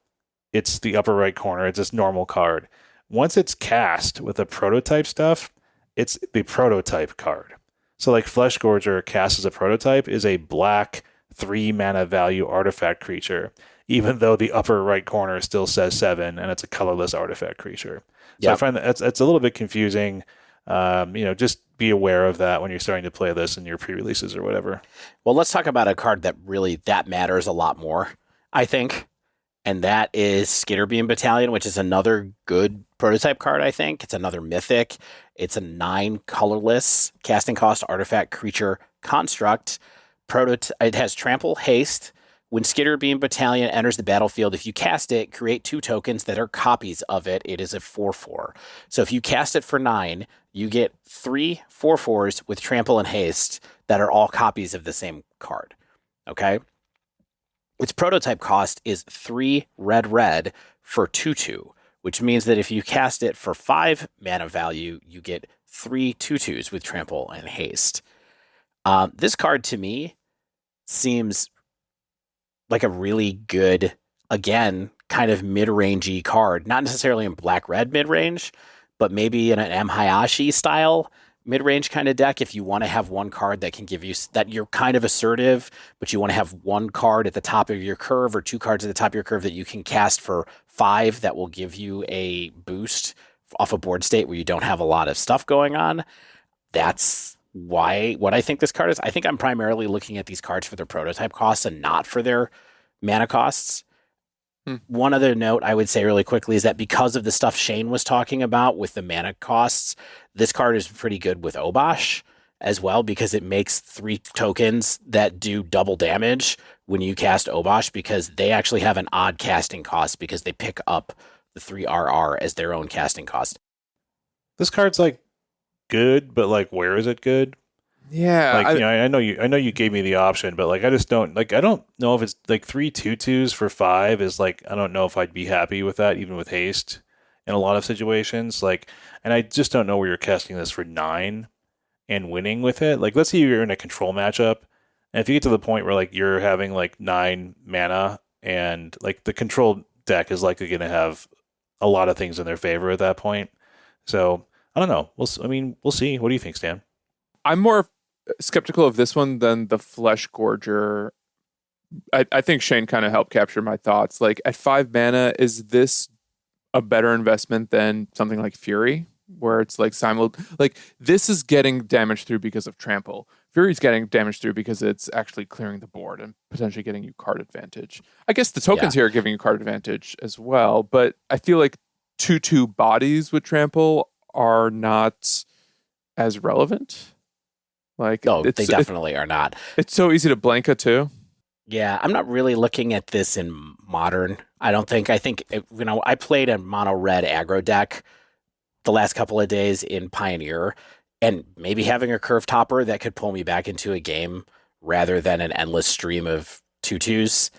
it's the upper right corner. It's this normal card. Once it's cast with the prototype stuff, it's the prototype card. So like Fleshgorger cast as a prototype is a black 3 mana value artifact creature, even though the upper right corner still says 7 and it's a colorless artifact creature. So I find that it's a little bit confusing. Just be aware of that when you're starting to play this in your pre-releases or whatever. Well, let's talk about a card that matters a lot more, I think. And that is Skitterbeam Battalion, which is another good prototype card, I think. It's another mythic. It's a 9 colorless casting cost artifact creature construct. It has trample, haste. When Skitterbeam Battalion enters the battlefield, if you cast it, create 2 tokens that are copies of it. It is a 4/4. So if you cast it for 9, you get 3 4/4s with trample and haste that are all copies of the same card. Okay? Its prototype cost is 3 red for 2/2, which means that if you cast it for 5 mana value, you get 3 2/2s with trample and haste. This card to me seems like a really good, again, kind of mid-rangey card. Not necessarily in black-red mid-range, but maybe in an M. Hayashi style mid-range kind of deck if you want to have one card that can give you that you're kind of assertive, but you want to have one card at the top of your curve or 2 cards at the top of your curve that you can cast for 5 that will give you a boost off a board state where you don't have a lot of stuff going on. That's what I think this card is. I think I'm primarily looking at these cards for their prototype costs and not for their mana costs. One other note I would say really quickly is that because of the stuff Shane was talking about with the mana costs, this card is pretty good with Obosh as well because it makes 3 tokens that do double damage when you cast Obosh because they actually have an odd casting cost because they pick up the 3 RR as their own casting cost. This card's like good, but like where is it good? Yeah, like I know you gave me the option, but like I just don't like. I don't know if it's like 3 2/2s for 5 is like I don't know if I'd be happy with that even with haste in a lot of situations. Like, and I just don't know where you're casting this for 9 and winning with it. Like, let's say you're in a control matchup, and if you get to the point where like you're having like 9 mana and like the control deck is likely going to have a lot of things in their favor at that point. So I don't know. We'll see. What do you think, Stan? I'm more skeptical of this one than the Fleshgorger. I think Shane kind of helped capture my thoughts. Like at 5 mana, is this a better investment than something like Fury, where it's like like this is getting damage through because of trample. Fury's getting damage through because it's actually clearing the board and potentially getting you card advantage. I guess the tokens here are giving you card advantage as well, but I feel like 2/2 bodies with trample are not as relevant. Like, no, they definitely are not. It's so easy to blanka too. Yeah, I'm not really looking at this in modern. I think, I played a mono red aggro deck the last couple of days in Pioneer, and maybe having a curve topper that could pull me back into a game rather than an endless stream of 2/2s,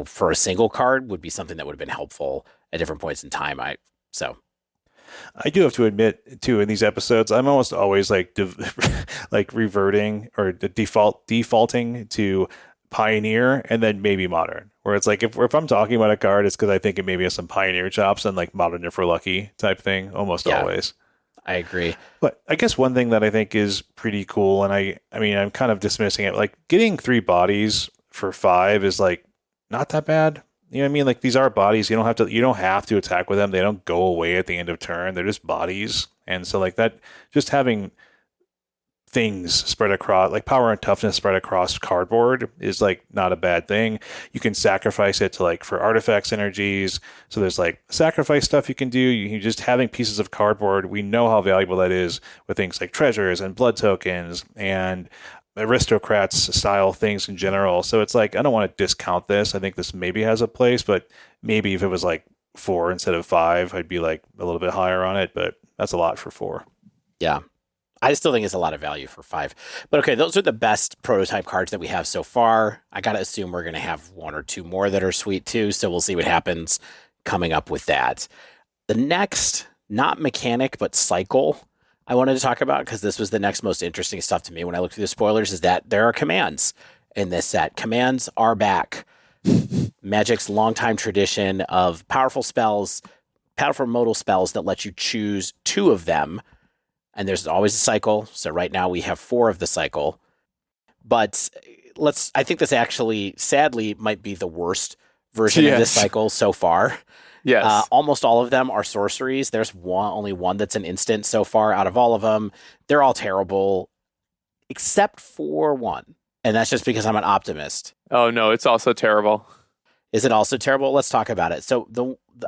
for a single card would be something that would have been helpful at different points in time. I do have to admit, too, in these episodes, I'm almost always like reverting or defaulting to Pioneer and then maybe Modern, where it's like if I'm talking about a card, it's because I think it maybe has some Pioneer chops and like Modern if we're lucky type thing, almost always. I agree. But I guess one thing that I think is pretty cool, and I mean, I'm kind of dismissing it, like getting 3 bodies for 5 is like not that bad. You know what I mean? Like these are bodies. You don't have to attack with them. They don't go away at the end of turn. They're just bodies. And so like that, just having things spread across, like power and toughness spread across cardboard is like not a bad thing. You can sacrifice it to like for artifacts energies. So there's like sacrifice stuff you can do. You just having pieces of cardboard. We know how valuable that is with things like treasures and blood tokens and aristocrats style things in general. So it's like, I don't want to discount this. I think this maybe has a place, but maybe if it was like 4 instead of 5, I'd be like a little bit higher on it, but that's a lot for 4. Yeah. I still think it's a lot of value for 5. But okay, those are the best prototype cards that we have so far. I got to assume we're going to have 1 or 2 more that are sweet too. So we'll see what happens coming up with that. The next, not mechanic, but cycle I wanted to talk about, because this was the next most interesting stuff to me when I looked through the spoilers, is that there are commands in this set. Commands are back. Magic's longtime tradition of powerful modal spells that let you choose 2 of them. And there's always a cycle. So right now we have 4 of the cycle. But I think this actually, sadly, might be the worst version of this cycle so far. Yes. Almost all of them are sorceries. There's only one that's an instant so far out of all of them. They're all terrible, except for one. And that's just because I'm an optimist. Oh, no, it's also terrible. Is it also terrible? Let's talk about it. So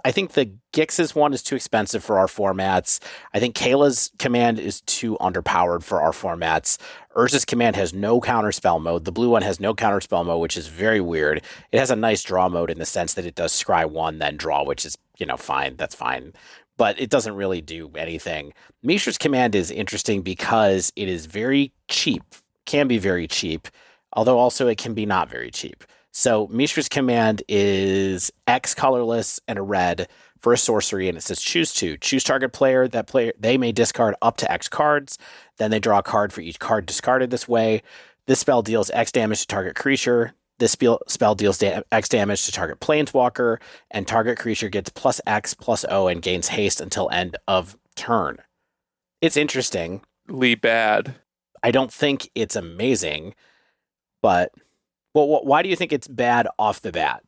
I think the Gix's one is too expensive for our formats. I think Kayla's command is too underpowered for our formats. Urza's command has no counterspell mode. The blue one has no counterspell mode, which is very weird. It has a nice draw mode in the sense that it does scry 1, then draw, which is, fine. That's fine. But it doesn't really do anything. Mishra's command is interesting because it is very cheap, can be very cheap, although also it can be not very cheap. So Mishra's command is X colorless and a red for a sorcery, and it says choose 2. Choose target player. They may discard up to X cards. Then they draw a card for each card discarded this way. This spell deals X damage to target creature. This spell deals X damage to target planeswalker, and target creature gets plus X plus O and gains haste until end of turn. It's interesting. Bad. I don't think it's amazing, but... Well, why do you think it's bad off the bat?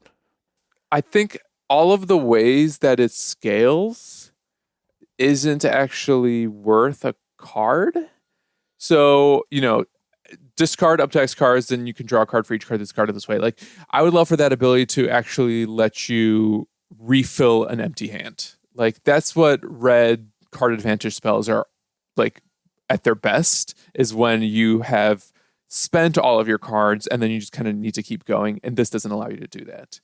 I think all of the ways that it scales isn't actually worth a card. So, discard up to X cards, then you can draw a card for each card discarded this way. Like, I would love for that ability to actually let you refill an empty hand. Like, that's what red card advantage spells are like at their best, is when you have spent all of your cards and then you just kind of need to keep going, and this doesn't allow you to do that.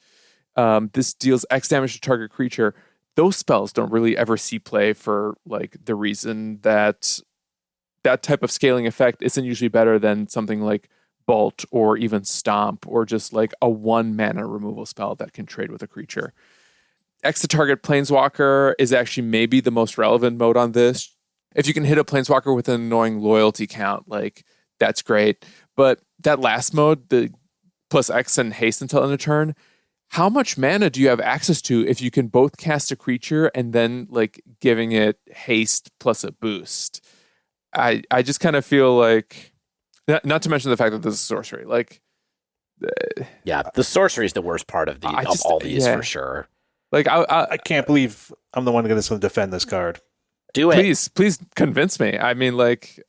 This deals X damage to target creature. Those spells don't really ever see play for like the reason that type of scaling effect isn't usually better than something like Bolt or even Stomp, or just like a 1 mana removal spell that can trade with a creature. X to target planeswalker is actually maybe the most relevant mode on this. If you can hit a planeswalker with an annoying loyalty count, like, that's great. But that last mode, the plus X and haste until end of turn, how much mana do you have access to if you can both cast a creature and then like giving it haste plus a boost? I just kind of feel like, not to mention the fact that this is sorcery. Like, the sorcery is the worst part of all these for sure. Like, I can't believe I'm the one going to defend this card. Do it. Please convince me. I mean, like,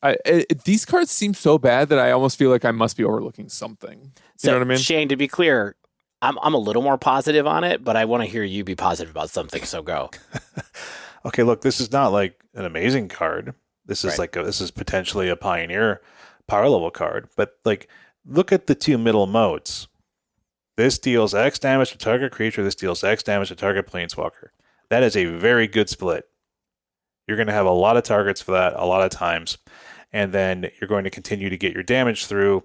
these cards seem so bad that I almost feel like I must be overlooking something. You know what I mean? Shane, to be clear, I'm a little more positive on it, but I want to hear you be positive about something. So go. Okay, look, this is not like an amazing card. This is Right. this is potentially a Pioneer power level card. But like, look at the two middle modes. This deals X damage to target creature. This deals X damage to target planeswalker. That is a very good split. You're going to have a lot of targets for that a lot of times, and then you're going to continue to get your damage through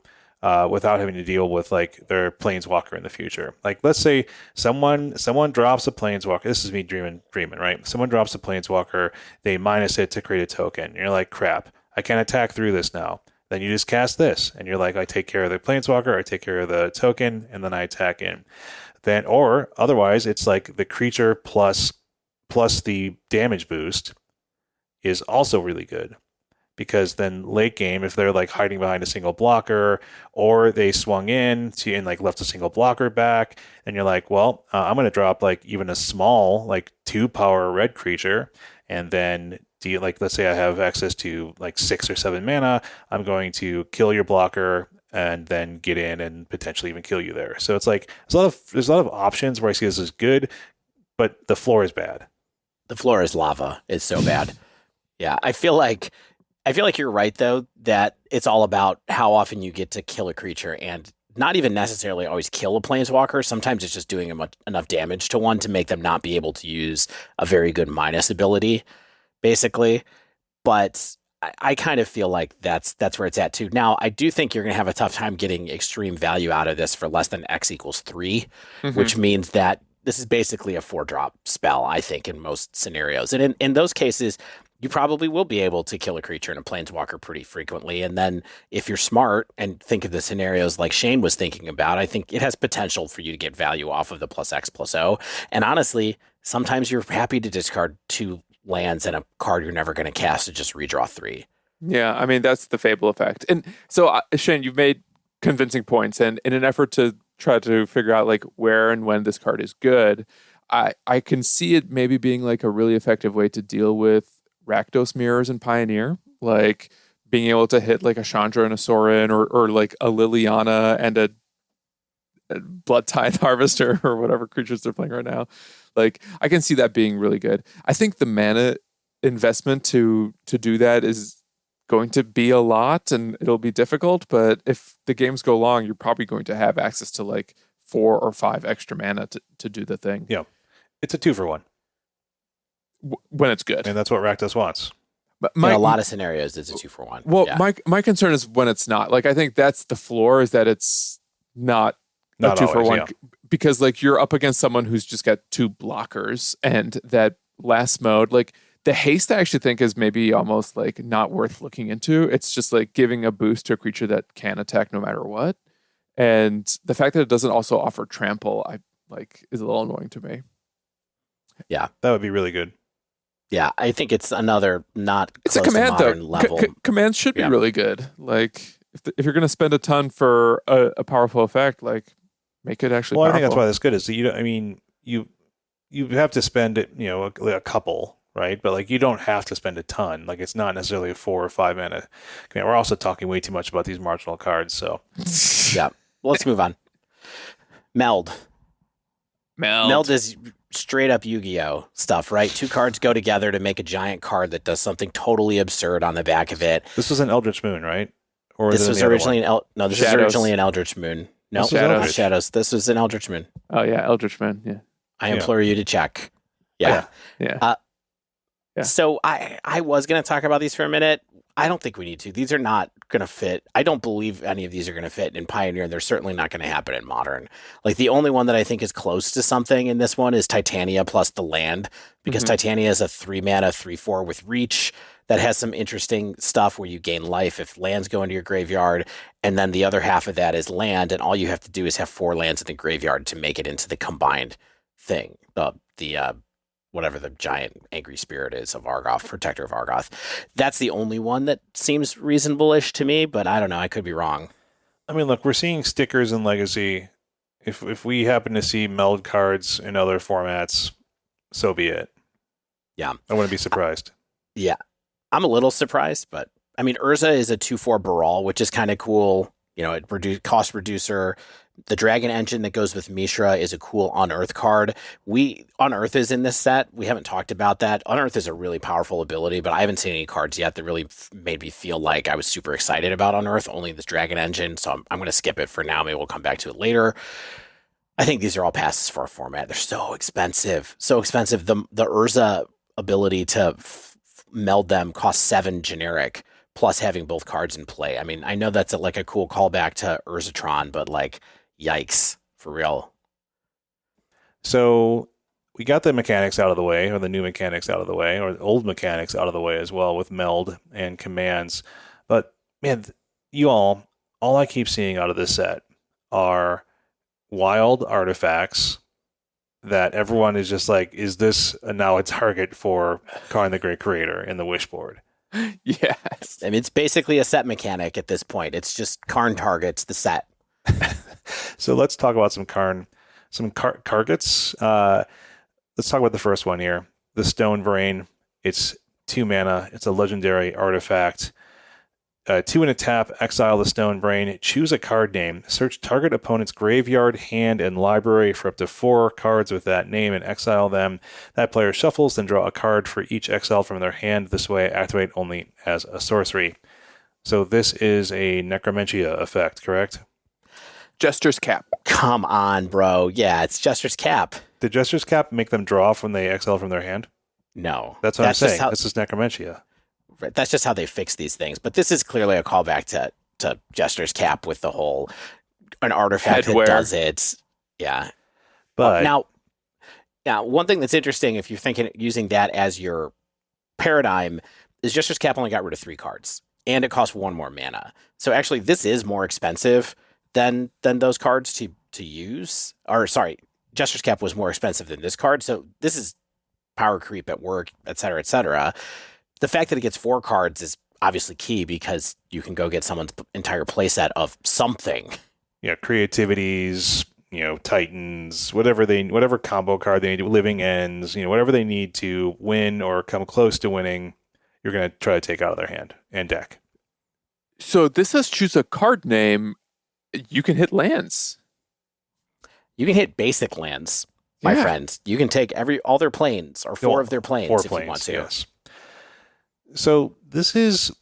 without having to deal with like their planeswalker in the future. Like, let's say someone drops a planeswalker. This is me dreaming, right? Someone drops a planeswalker. They minus it to create a token. And you're like, crap, I can't attack through this now. Then you just cast this, and you're like, I take care of the planeswalker, I take care of the token, and then I attack in. Then, or otherwise, it's like the creature plus the damage boost is also really good, because then late game, if they're like hiding behind a single blocker, or they swung in and like left a single blocker back, and you're like, well, I'm going to drop like even a small like 2-power red creature, and then like, let's say I have access to like 6 or 7 mana, I'm going to kill your blocker and then get in and potentially even kill you there. So it's like there's a lot of options where I see this as good, but the floor is bad. The floor is lava. It's so bad. Yeah, I feel like you're right, though, that it's all about how often you get to kill a creature, and not even necessarily always kill a planeswalker. Sometimes it's just doing enough damage to one to make them not be able to use a very good minus ability, basically. But I kind of feel like that's where it's at, too. Now, I do think you're going to have a tough time getting extreme value out of this for less than X equals 3, which means that this is basically a 4-drop spell, I think, in most scenarios. And in those cases, you probably will be able to kill a creature in a planeswalker pretty frequently. And then if you're smart and think of the scenarios like Shane was thinking about, I think it has potential for you to get value off of the +X+O. And honestly, sometimes you're happy to discard 2 lands and a card you're never going to cast to just redraw 3. Yeah, I mean, that's the Fable effect. And so, Shane, you've made convincing points. And in an effort to try to figure out like where and when this card is good, I can see it maybe being like a really effective way to deal with Rakdos mirrors and Pioneer, like being able to hit like a Chandra and a Sorin, or like a Liliana and a Blood Tithe Harvester, or whatever creatures they're playing right now. Like, I can see that being really good. I think the mana investment to do that is going to be a lot, and it'll be difficult, but if the games go long, you're probably going to have access to like 4 or 5 extra mana to do the thing. Yeah. It's a 2-for-1. When it's good. And that's what Rakdos wants. But in a lot of scenarios, it's a 2-for-1. Well, yeah. my concern is when it's not. Like, I think that's the floor, is that it's not a 2-for-1. Yeah. Because like, you're up against someone who's just got 2 blockers, and that last mode, like the haste, I actually think is maybe almost like not worth looking into. It's just like giving a boost to a creature that can attack no matter what. And the fact that it doesn't also offer trample, is a little annoying to me. Yeah. That would be really good. Yeah, I think it's another not it's a command though. Level. Commands should be really good. Like, if you're going to spend a ton for a powerful effect, like, make it actually powerful. I think that's why that's good. Is that you have to spend it, a couple, right? But like, you don't have to spend a ton. Like, it's not necessarily a 4 or 5 mana. We're also talking way too much about these marginal cards. So yeah, well, let's move on. Meld is straight up Yu-Gi-Oh stuff, right? 2 cards go together to make a giant card that does something totally absurd on the back of it. This was an Eldritch Moon, right? Or this was originally this is originally an Eldritch Moon. No, Shadows. This was an Eldritch Moon. Oh yeah, Eldritch Moon. Yeah. I implore you to check. Yeah. So I was going to talk about these for a minute. I don't think we need to. These are not going to fit. I don't believe any of these are going to fit in Pioneer, and they're certainly not going to happen in Modern. Like, the only one that I think is close to something in this one is Titania plus the land, because Titania is a 3-mana 3/4 with reach that has some interesting stuff where you gain life if lands go into your graveyard, and then the other half of that is land, and all you have to do is have 4 lands in the graveyard to make it into the combined thing. Whatever the giant angry spirit is of Argoth, Protector of Argoth. That's the only one that seems reasonable-ish to me, but I don't know. I could be wrong. I mean, look, we're seeing stickers in Legacy. If we happen to see Meld cards in other formats, so be it. Yeah. I wouldn't be surprised. Yeah, I'm a little surprised, but I mean, Urza is a 2/4 Baral, which is kind of cool. It cost reducer. The Dragon Engine that goes with Mishra is a cool Unearth card. Unearth is in this set. We haven't talked about that. Unearth is a really powerful ability, but I haven't seen any cards yet that really made me feel like I was super excited about Unearth. Only this Dragon Engine, so I'm going to skip it for now. Maybe we'll come back to it later. I think these are all passes for our format. They're so expensive. So expensive. The Urza ability to meld them costs 7 generic, plus having both cards in play. I mean, I know that's like a cool callback to Urzatron, but like, yikes, for real. So we got the mechanics out of the way, or the new mechanics out of the way, or the old mechanics out of the way as well with Meld and commands. But man, all I keep seeing out of this set are wild artifacts that everyone is just like, is this now a target for Karn the Great Creator in the Wishboard? Yes. I mean, it's basically a set mechanic at this point. It's just Karn targets the set. So let's talk about some targets. Let's talk about the first one here. The Stone Brain. It's 2 mana. It's a legendary artifact. 2 and a tap, exile the Stone Brain, choose a card name, search target opponent's graveyard, hand, and library for up to 4 cards with that name and exile them. That player shuffles, then draw a card for each exiled from their hand. This way, activate only as a sorcery. So this is a Necromentia effect, correct? Jester's Cap. Come on, bro. Yeah, it's Jester's Cap. Did Jester's Cap make them draw when they exile from their hand? No. That's what I'm saying. This is Necromentia. That's just how they fix these things. But this is clearly a callback to Jester's Cap with the whole an artifact Headwear. that does it. Yeah. But now, one thing that's interesting, if you're thinking using that as your paradigm, is Jester's Cap only got rid of 3 cards, and it costs 1 more mana. So actually, this is more expensive than those cards to use. Or sorry, Jester's Cap was more expensive than this card. So this is power creep at work, et cetera, et cetera. The fact that it gets 4 cards is obviously key because you can go get someone's entire playset of something. Yeah, creativities, Titans, whatever combo card they need, living ends, whatever they need to win or come close to winning, you're going to try to take out of their hand and deck. So this says choose a card name. You can hit lands. You can hit basic lands, my friend. You can take all their planes or 4 of their planes if you want to. Yes. So this is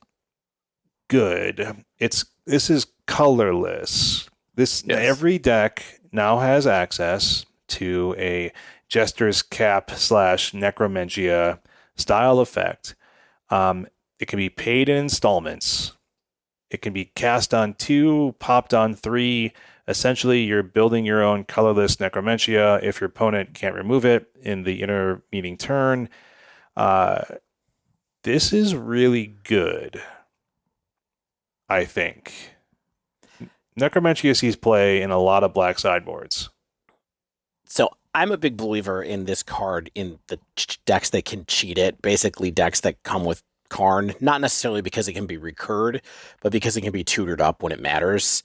good. This is colorless. Every deck now has access to a Jester's Cap / Necromentia style effect. It can be paid in installments. It can be cast on 2, popped on 3. Essentially, you're building your own colorless Necromentia if your opponent can't remove it in the intervening turn. This is really good, I think. Necromentia sees play in a lot of black sideboards. So I'm a big believer in this card in the decks that can cheat it, basically decks that come with Karn, not necessarily because it can be recurred, but because it can be tutored up when it matters,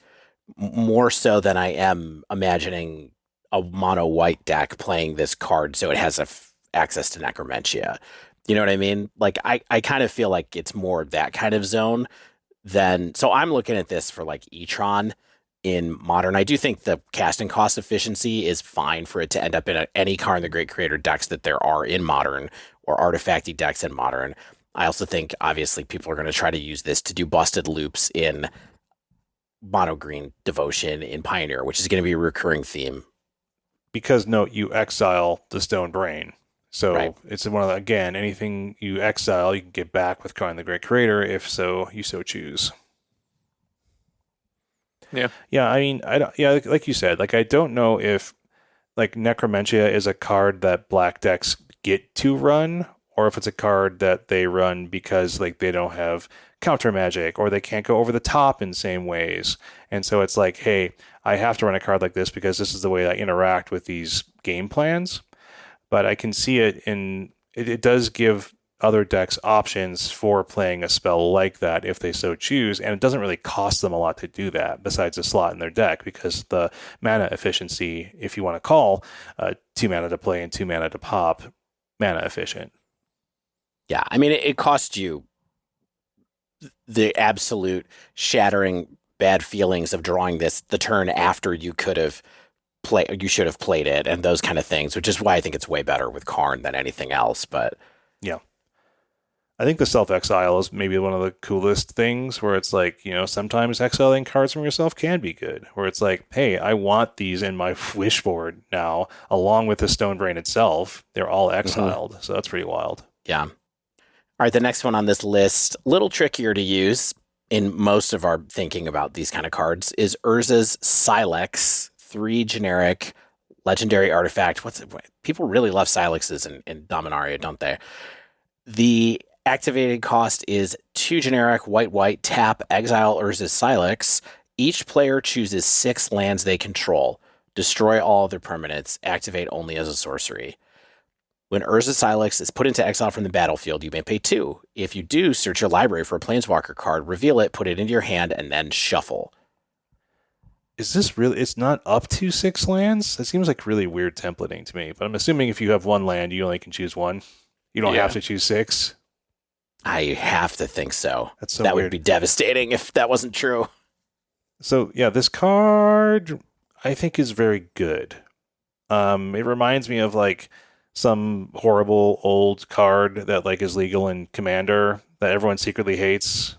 more so than I am imagining a mono white deck playing this card so it has access to Necromentia. You know what I mean? Like, I kind of feel like it's more that kind of zone than... So I'm looking at this for, like, E-Tron in Modern. I do think the casting cost efficiency is fine for it to end up in any Karn the Great Creator decks that there are in Modern, or artifacty decks in Modern. I also think, obviously, people are going to try to use this to do busted loops in Mono Green Devotion in Pioneer, which is going to be a recurring theme. Because, note, you exile the Stone Brain. So It's one of again, anything you exile, you can get back with Karn the Great Creator if you so choose. Yeah. Yeah, I mean, like you said, like I don't know if like Necromentia is a card that black decks get to run, or if it's a card that they run because like they don't have counter magic or they can't go over the top in same ways. And so it's like, hey, I have to run a card like this because this is the way I interact with these game plans. But I can see it it does give other decks options for playing a spell like that if they so choose, and it doesn't really cost them a lot to do that besides a slot in their deck, because the mana efficiency, if you want to call 2 mana to play and 2 mana to pop, mana efficient. Yeah, I mean, it cost you the absolute shattering bad feelings of drawing this the turn after you could have you should have played it and those kind of things, which is why I think it's way better with Karn than anything else. But yeah, I think the self-exile is maybe one of the coolest things where it's like, sometimes exiling cards from yourself can be good, where it's like, hey, I want these in my wish board now, along with the Stone Brain itself. They're all exiled, so that's pretty wild. Yeah. All right, the next one on this list, a little trickier to use in most of our thinking about these kind of cards, is Urza's Sylex, 3 generic legendary artifact. People really love Silexes in Dominaria, don't they? The activated cost is 2 generic white tap exile Urza's Sylex. Each player chooses 6 lands they control. Destroy all other permanents. Activate only as a sorcery. When Urza's Sylex is put into exile from the battlefield, you may pay 2. If you do, search your library for a Planeswalker card, reveal it, put it into your hand, and then shuffle. Is this really? It's not up to 6 lands? That seems like really weird templating to me. But I'm assuming if you have 1 land, you only can choose 1. You don't have to choose 6. I have to think so. That's so that weird. Would be devastating if that wasn't true. So yeah, this card I think is very good. It reminds me of like some horrible old card that like is legal in Commander that everyone secretly hates.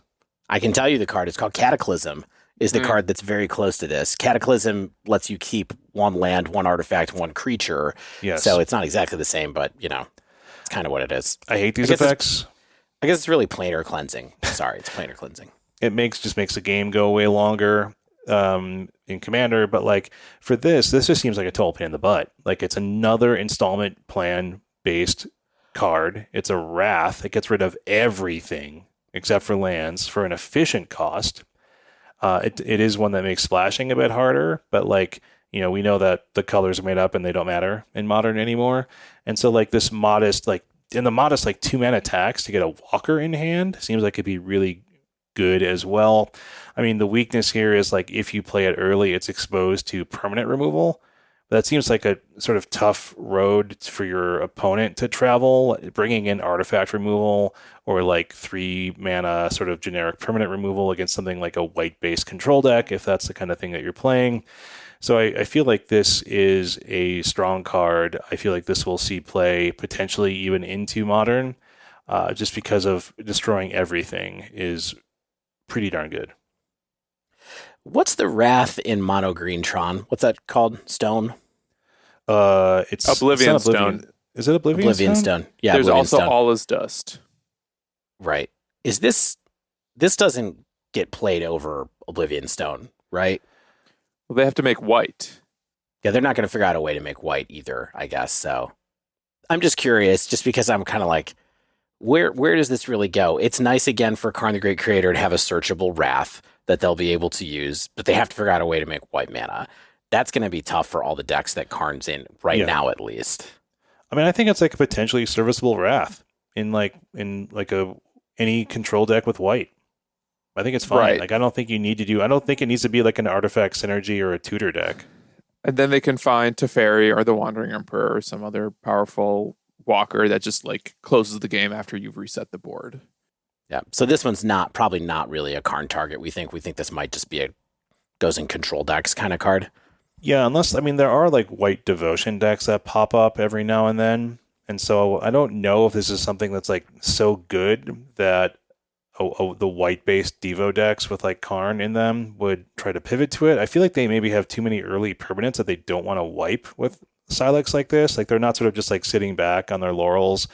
I can tell you the card. It's called Cataclysm. Is the card that's very close to this. Cataclysm lets you keep 1 land, 1 artifact, 1 creature. Yes. So it's not exactly the same, but it's kind of what it is. I hate these effects. I guess it's really planar cleansing. Sorry, it's planar cleansing. It just makes the game go way longer in Commander, but like for this just seems like a total pain in the butt. Like it's another installment plan based card. It's a Wrath. It gets rid of everything except for lands for an efficient cost. It is one that makes splashing a bit harder, but like, we know that the colors are made up and they don't matter in Modern anymore. And so like this modest, like 2 mana tax to get a Walker in hand seems like it'd be really good as well. I mean, the weakness here is like if you play it early, it's exposed to permanent removal. That seems like a sort of tough road for your opponent to travel, bringing in artifact removal or like 3 mana sort of generic permanent removal against something like a white-based control deck, if that's the kind of thing that you're playing. So I feel like this is a strong card. I feel like this will see play potentially even into Modern, just because of destroying everything is pretty darn good. What's the Wrath in Mono Green Tron? What's that called? Stone? It's Oblivion Stone. Is it Oblivion Stone? Yeah. There's Oblivion also Stone. All Is Dust. Right. Is this doesn't get played over Oblivion Stone, right? Well, they have to make white. Yeah, they're not going to figure out a way to make white either, I guess. So I'm just curious, just because I'm kind of like, where does this really go? It's nice again for Karn the Great Creator to have a searchable Wrath that they'll be able to use, but they have to figure out a way to make white mana. That's going to be tough for all the decks that Karn's in right now, at least. I mean, I think it's like a potentially serviceable Wrath in any control deck with white. I think it's fine. Right. Like, I don't think it needs to be like an artifact synergy or a tutor deck. And then they can find Teferi or the Wandering Emperor or some other powerful walker that just like closes the game after you've reset the board. Yeah. So this one's probably not really a Karn target. We think this might just be a goes in control decks kind of card. Yeah, unless, I mean, there are like white devotion decks that pop up every now and then. And so I don't know if this is something that's like so good that the white-based Devo decks with like Karn in them would try to pivot to it. I feel like they maybe have too many early permanents that they don't want to wipe with Sylex like this. Like they're not sort of just like sitting back on their laurels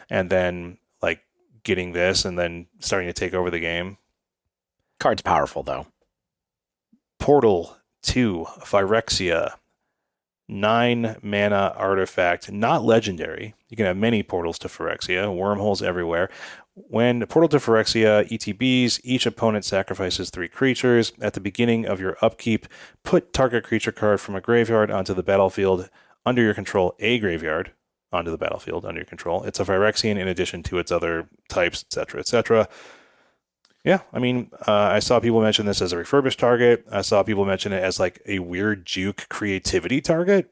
and then like getting this and then starting to take over the game. Card's powerful though. Portal 2, Phyrexia, 9 mana artifact, not legendary. You can have many portals to Phyrexia, wormholes everywhere. When Portal to Phyrexia ETBs, each opponent sacrifices 3 creatures. At the beginning of your upkeep, put target creature card from a graveyard onto the battlefield under your control, a graveyard onto the battlefield under your control. It's a Phyrexian in addition to its other types, etc., etc. Yeah, I mean, I saw people mention this as a refurbished target. I saw people mention it as like a weird juke creativity target.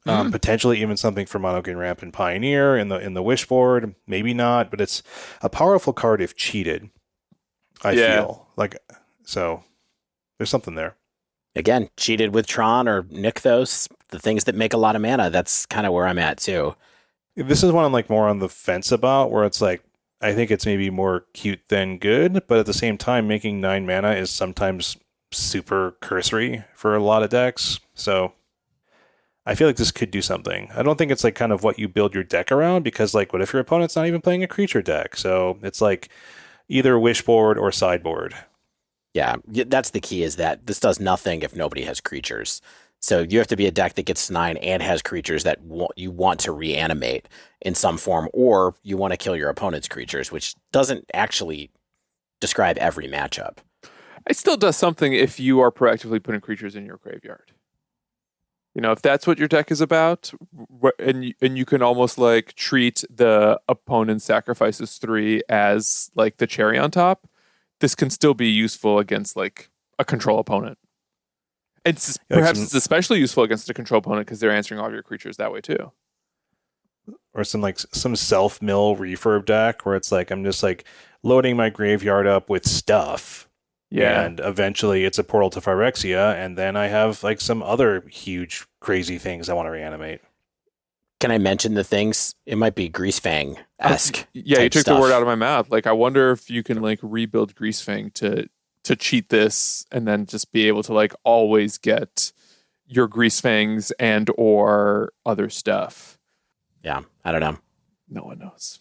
Potentially even something for Mono Green Ramp and Pioneer in the Wishboard. Maybe not, but it's a powerful card if cheated. I feel like so. There's something there. Again, cheated with Tron or Nykthos, the things that make a lot of mana. That's kind of where I'm at too. This is one I'm like more on the fence about, where it's like I think it's maybe more cute than good, but at the same time, making 9 mana is sometimes super cursory for a lot of decks. So I feel like this could do something. I don't think it's like kind of what you build your deck around, because like what if your opponent's not even playing a creature deck? So it's like either wishboard or sideboard. Yeah, that's the key, is that this does nothing if nobody has creatures. So you have to be a deck that gets to 9 and has creatures that you want to reanimate in some form, or you want to kill your opponent's creatures, which doesn't actually describe every matchup. It still does something if you are proactively putting creatures in your graveyard. You know, if that's what your deck is about, and you can almost like treat the opponent's sacrifices 3 as like the cherry on top, this can still be useful against like a control opponent. Perhaps it's especially useful against a control opponent because they're answering all of your creatures that way too. Or some self-mill refurb deck where it's like I'm just like loading my graveyard up with stuff. Yeah. And eventually it's a portal to Phyrexia, and then I have like some other huge crazy things I want to reanimate. Can I mention the things? It might be Greasefang-esque. Yeah, you took the word out of my mouth. Like, I wonder if you can like rebuild Greasefang to cheat this and then just be able to like always get your Greasefangs and or other stuff. Yeah, I don't know. No one knows.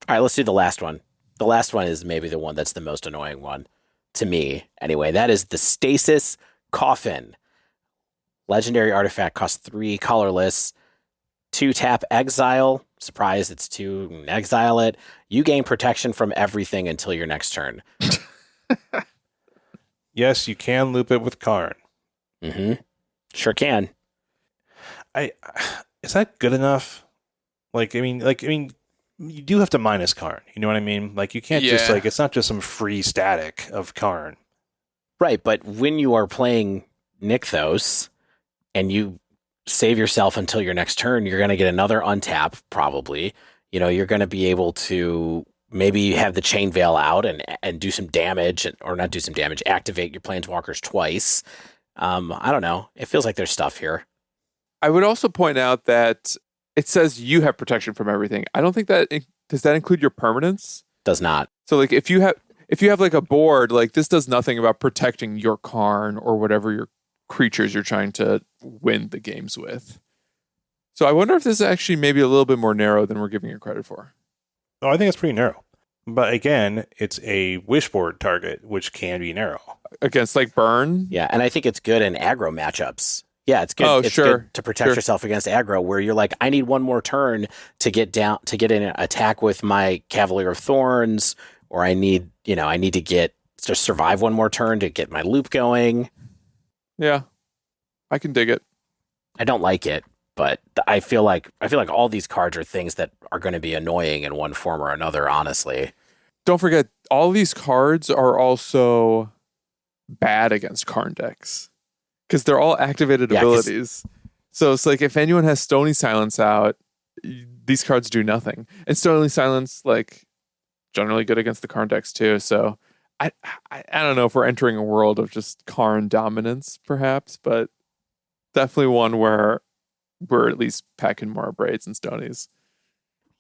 All right, let's do the last one. The last one is maybe the one that's the most annoying one to me. Anyway, that is the Stasis Coffin. Legendary artifact, costs 3, colorless. 2 tap, exile. Surprise, it's 2, exile it. You gain protection from everything until your next turn. Yes, you can loop it with Karn. Mm-hmm. Sure can. Is that good enough? I mean, you do have to minus Karn. You know what I mean? Like, you can't just like, it's not just some free static of Karn. Right, but when you are playing Nykthos and you save yourself until your next turn, you're going to get another untap, probably. You know, you're going to be able to maybe have the Chain Veil out and do some damage, or not do some damage, activate your Planeswalkers twice. I don't know. It feels like there's stuff here. I would also point out that it says you have protection from everything. I don't think that does that include your permanents? Does not. So like if you have like a board, like this does nothing about protecting your Karn or whatever your creatures you're trying to win the games with. So I wonder if this is actually maybe a little bit more narrow than we're giving it credit for. Oh, I think it's pretty narrow. But again, it's a wishboard target, which can be narrow. Against like burn? Yeah, and I think it's good in aggro matchups. Yeah, it's good. Oh, it's sure. good to protect yourself against aggro, where you're like, I need one more turn to get an attack with my Cavalier of Thorns, or I need to survive one more turn to get my loop going. Yeah, I can dig it. I don't like it, but I feel like all these cards are things that are going to be annoying in one form or another, honestly. Don't forget, all these cards are also bad against Karn decks because they're all activated abilities. So it's like if anyone has Stony Silence out, these cards do nothing. And Stony Silence, like, generally good against the Karn decks too. So I don't know if we're entering a world of just Karn dominance, perhaps, but definitely one where we're at least packing more braids and stonies.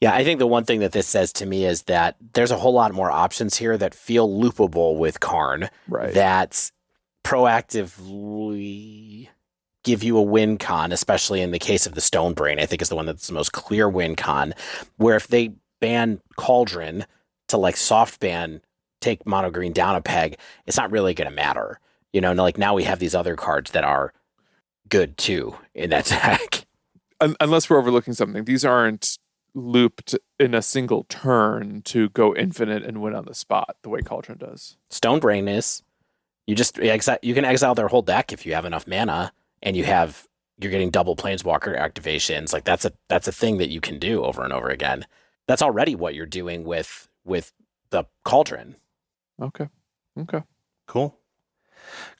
Yeah, I think the one thing that this says to me is that there's a whole lot more options here that feel loopable with Karn. Right. That proactively give you a win con, especially in the case of the Stone Brain, I think is the one that's the most clear win con, where if they ban Cauldron to like soft ban, take mono green down a peg, it's not really going to matter. You know, like now we have these other cards that are good too in that deck. Unless we're overlooking something. These aren't looped in a single turn to go infinite and win on the spot the way Cauldron does. Stone Brain is. You can exile their whole deck if you have enough mana and you're getting double Planeswalker activations. Like that's a thing that you can do over and over again. That's already what you're doing with the Cauldron. Okay. Cool.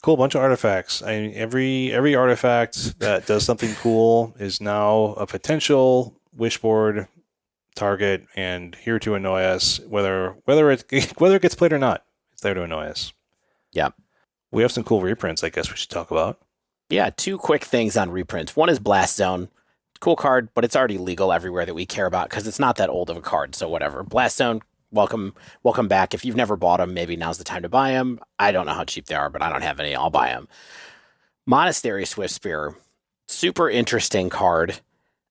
Cool bunch of artifacts. Every artifact that does something cool is now a potential wishboard target and here to annoy us, whether it gets played or not. It's there to annoy us. Yeah. We have some cool reprints I guess we should talk about. Yeah, two quick things on reprints. One is Blast Zone. Cool card, but it's already legal everywhere that we care about because it's not that old of a card, so whatever. Blast Zone, welcome back. If you've never bought them, maybe now's the time to buy them. I don't know how cheap they are, but I don't have any. I'll buy them. Monastery Swiftspear, super interesting card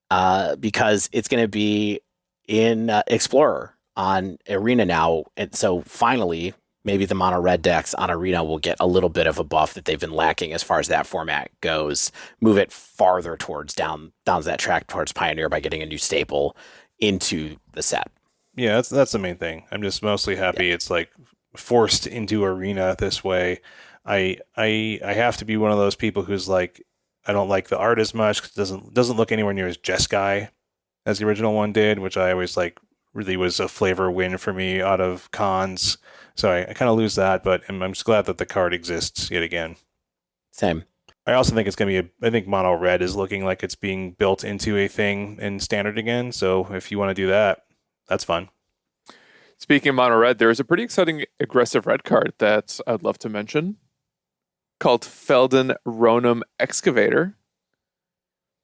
because it's going to be in Explorer on Arena now, and so finally maybe the mono red decks on Arena will get a little bit of a buff that they've been lacking as far as that format goes. Move it farther towards down that track towards Pioneer by getting a new staple into the set. Yeah, that's the main thing. I'm just mostly happy it's like forced into Arena this way. I have to be one of those people who's like, I don't like the art as much because it doesn't look anywhere near as Jeskai as the original one did, which I always like really was a flavor win for me out of cons. So I kind of lose that, but I'm just glad that the card exists yet again. Same. I also think it's going to be I think mono red is looking like it's being built into a thing in standard again. So if you want to do that, that's fun. Speaking of mono red, there is a pretty exciting aggressive red card that I'd love to mention called Feldon Ronom Excavator.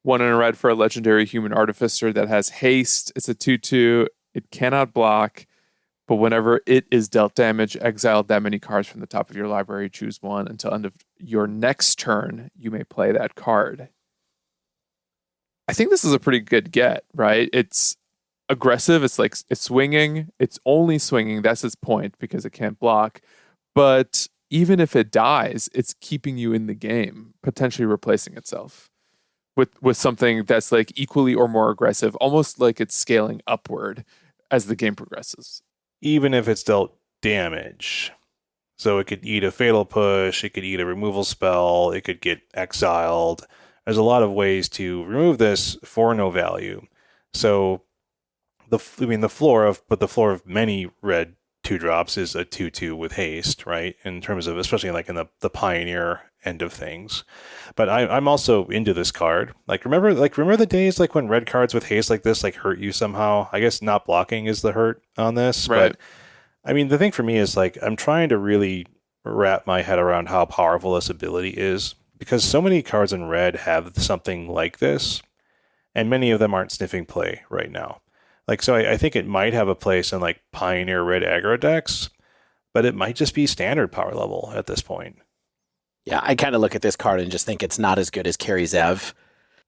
1 in a red for a legendary human artificer that has haste. It's a 2/2. It cannot block, but whenever it is dealt damage, exile that many cards from the top of your library, choose one. Until end of your next turn, you may play that card. I think this is a pretty good get, right? It's aggressive. It's like it's swinging. It's only swinging. That's its point because it can't block. But even if it dies, it's keeping you in the game, potentially replacing itself with something that's like equally or more aggressive, almost like it's scaling upward as the game progresses. Even if it's dealt damage. So it could eat a fatal push, it could eat a removal spell, it could get exiled. There's a lot of ways to remove this for no value. So the floor of many red 2-drops is a 2/2 with haste, right? In terms of, especially like in the Pioneer end of things. But I'm also into this card. Remember the days like when red cards with haste like this like hurt you somehow? I guess not blocking is the hurt on this. Right. But I mean, the thing for me is like I'm trying to really wrap my head around how powerful this ability is because so many cards in red have something like this, and many of them aren't sniffing play right now. So I think it might have a place in like Pioneer red aggro decks, but it might just be standard power level at this point. Yeah, I kind of look at this card and just think it's not as good as Kari Zev.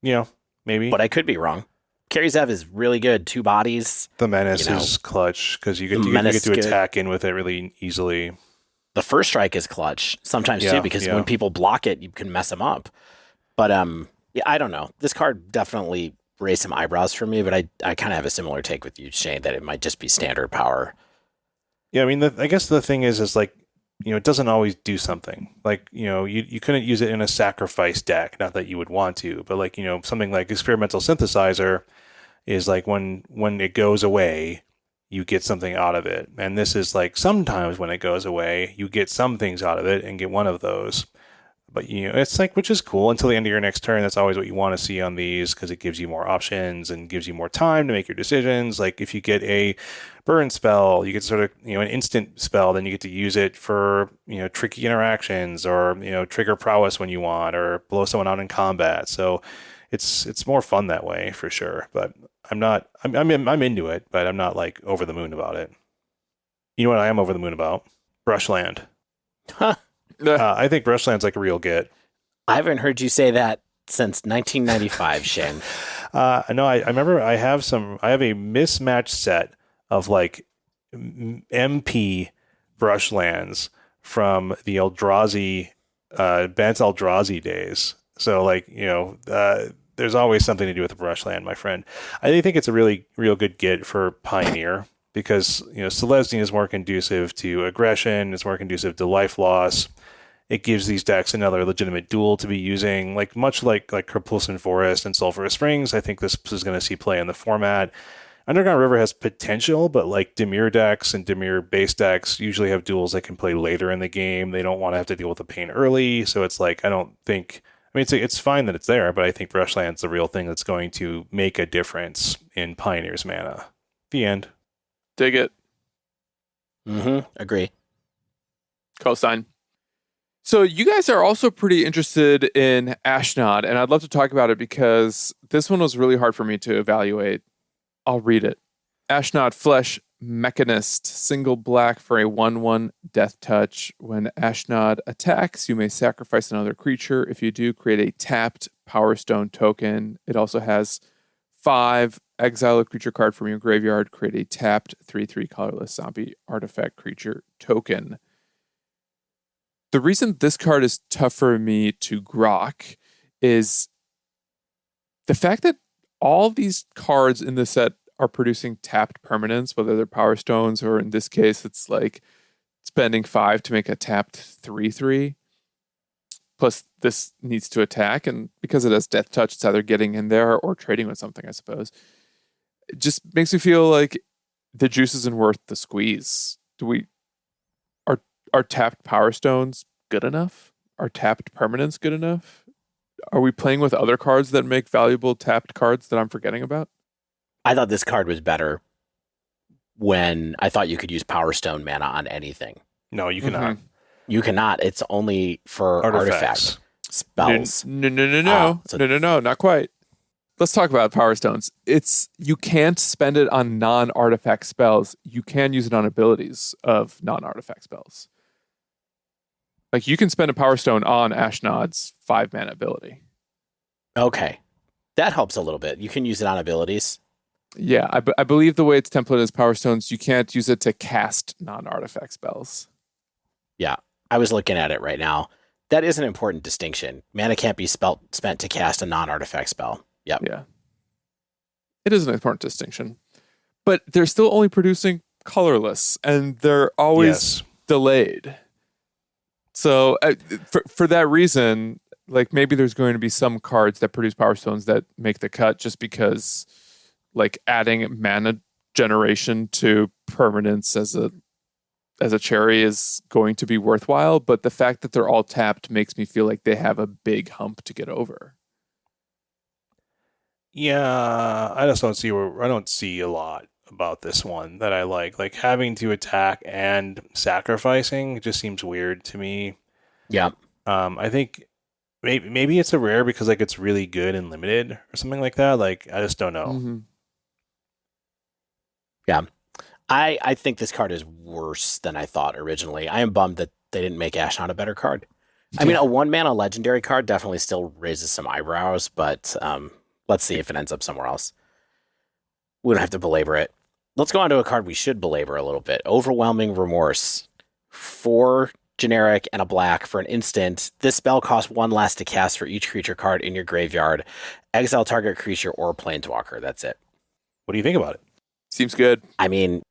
Yeah, maybe. But I could be wrong. Kari Zev is really good. 2 bodies. The Menace is clutch because you get to attack in with it really easily. The first strike is clutch sometimes too because when people block it, you can mess them up. But I don't know. This card definitely raised some eyebrows for me, but I kind of have a similar take with you, Shane, that it might just be standard power. Yeah, I mean, I guess the thing is like, it doesn't always do something. Like, you couldn't use it in a sacrifice deck, not that you would want to, but like, something like Experimental Synthesizer is like when it goes away, you get something out of it. And this is like sometimes when it goes away, you get some things out of it and get one of those. But, it's like, which is cool until the end of your next turn. That's always what you want to see on these because it gives you more options and gives you more time to make your decisions. Like if you get a burn spell, you get sort of, an instant spell, then you get to use it for, tricky interactions or, trigger prowess when you want or blow someone out in combat. So it's more fun that way for sure. But I'm into it, but I'm not like over the moon about it. You know what I am over the moon about? Brushland. Huh. I think Brushland's like a real get. I haven't heard you say that since 1995, Shane. No, I remember I have a mismatched set of like MP Brushlands from the Eldrazi, Bant Eldrazi days. So like, there's always something to do with the Brushland, my friend. I think it's a really, real good get for Pioneer because, Selesnya is more conducive to aggression. It's more conducive to life loss. It gives these decks another legitimate duel to be using, much like Crepulsan Forest and Sulphurous Springs. I think this is going to see play in the format. Underground River has potential, but like Dimir decks and Dimir base decks usually have duels that can play later in the game. They don't want to have to deal with the pain early. So it's like, I don't think, I mean, it's fine that it's there, but I think Rushland's the real thing that's going to make a difference in Pioneer's mana. The end. Dig it. Agree. Cosign. So you guys are also pretty interested in Ashnod, and I'd love to talk about it because this one was really hard for me to evaluate. I'll read it. Ashnod Flesh Mechanist, single black for a 1/1 death touch. When Ashnod attacks, you may sacrifice another creature. If you do, create a tapped Power Stone token. It also has 5, exile a creature card from your graveyard, create a tapped 3/3 colorless zombie artifact creature token. The reason this card is tough for me to grok is the fact that all these cards in the set are producing tapped permanents, whether they're Power Stones or in this case, it's like spending 5 to make a tapped 3/3. Plus, this needs to attack, and because it has Death Touch, it's either getting in there or trading with something, I suppose. It just makes me feel like the juice isn't worth the squeeze. Are tapped Power Stones good enough? Are tapped permanents good enough? Are we playing with other cards that make valuable tapped cards that I'm forgetting about? I thought this card was better when I thought you could use Power Stone mana on anything. No, you cannot. You cannot. It's only for artifact spells. No, not quite. Let's talk about Power Stones. You can't spend it on non-artifact spells. You can use it on abilities of non-artifact spells. Like, you can spend a Power Stone on Ashnod's 5-mana ability. Okay. That helps a little bit. You can use it on abilities. Yeah, I believe the way it's templated as Power Stones, you can't use it to cast non-artifact spells. Yeah, I was looking at it right now. That is an important distinction. Mana can't be spent to cast a non-artifact spell. Yep. Yeah. It is an important distinction. But they're still only producing colorless, and they're always delayed. So for that reason, like, maybe there's going to be some cards that produce Power Stones that make the cut just because, like, adding mana generation to permanence as a cherry is going to be worthwhile. But the fact that they're all tapped makes me feel like they have a big hump to get over. Yeah, I don't see a lot about this one that I like. Like, having to attack and sacrificing just seems weird to me. Yeah. I think maybe it's a rare because, like, it's really good and limited or something like that. Like, I just don't know. Mm-hmm. Yeah. I think this card is worse than I thought originally. I am bummed that they didn't make Ashnod a better card. I mean, a 1-mana legendary card definitely still raises some eyebrows, but let's see if it ends up somewhere else. We don't have to belabor it. Let's go on to a card we should belabor a little bit. Overwhelming Remorse. 4 generic and a black for an instant. This spell costs 1 less to cast for each creature card in your graveyard. Exile target creature or planeswalker. That's it. What do you think about it? Seems good. I mean,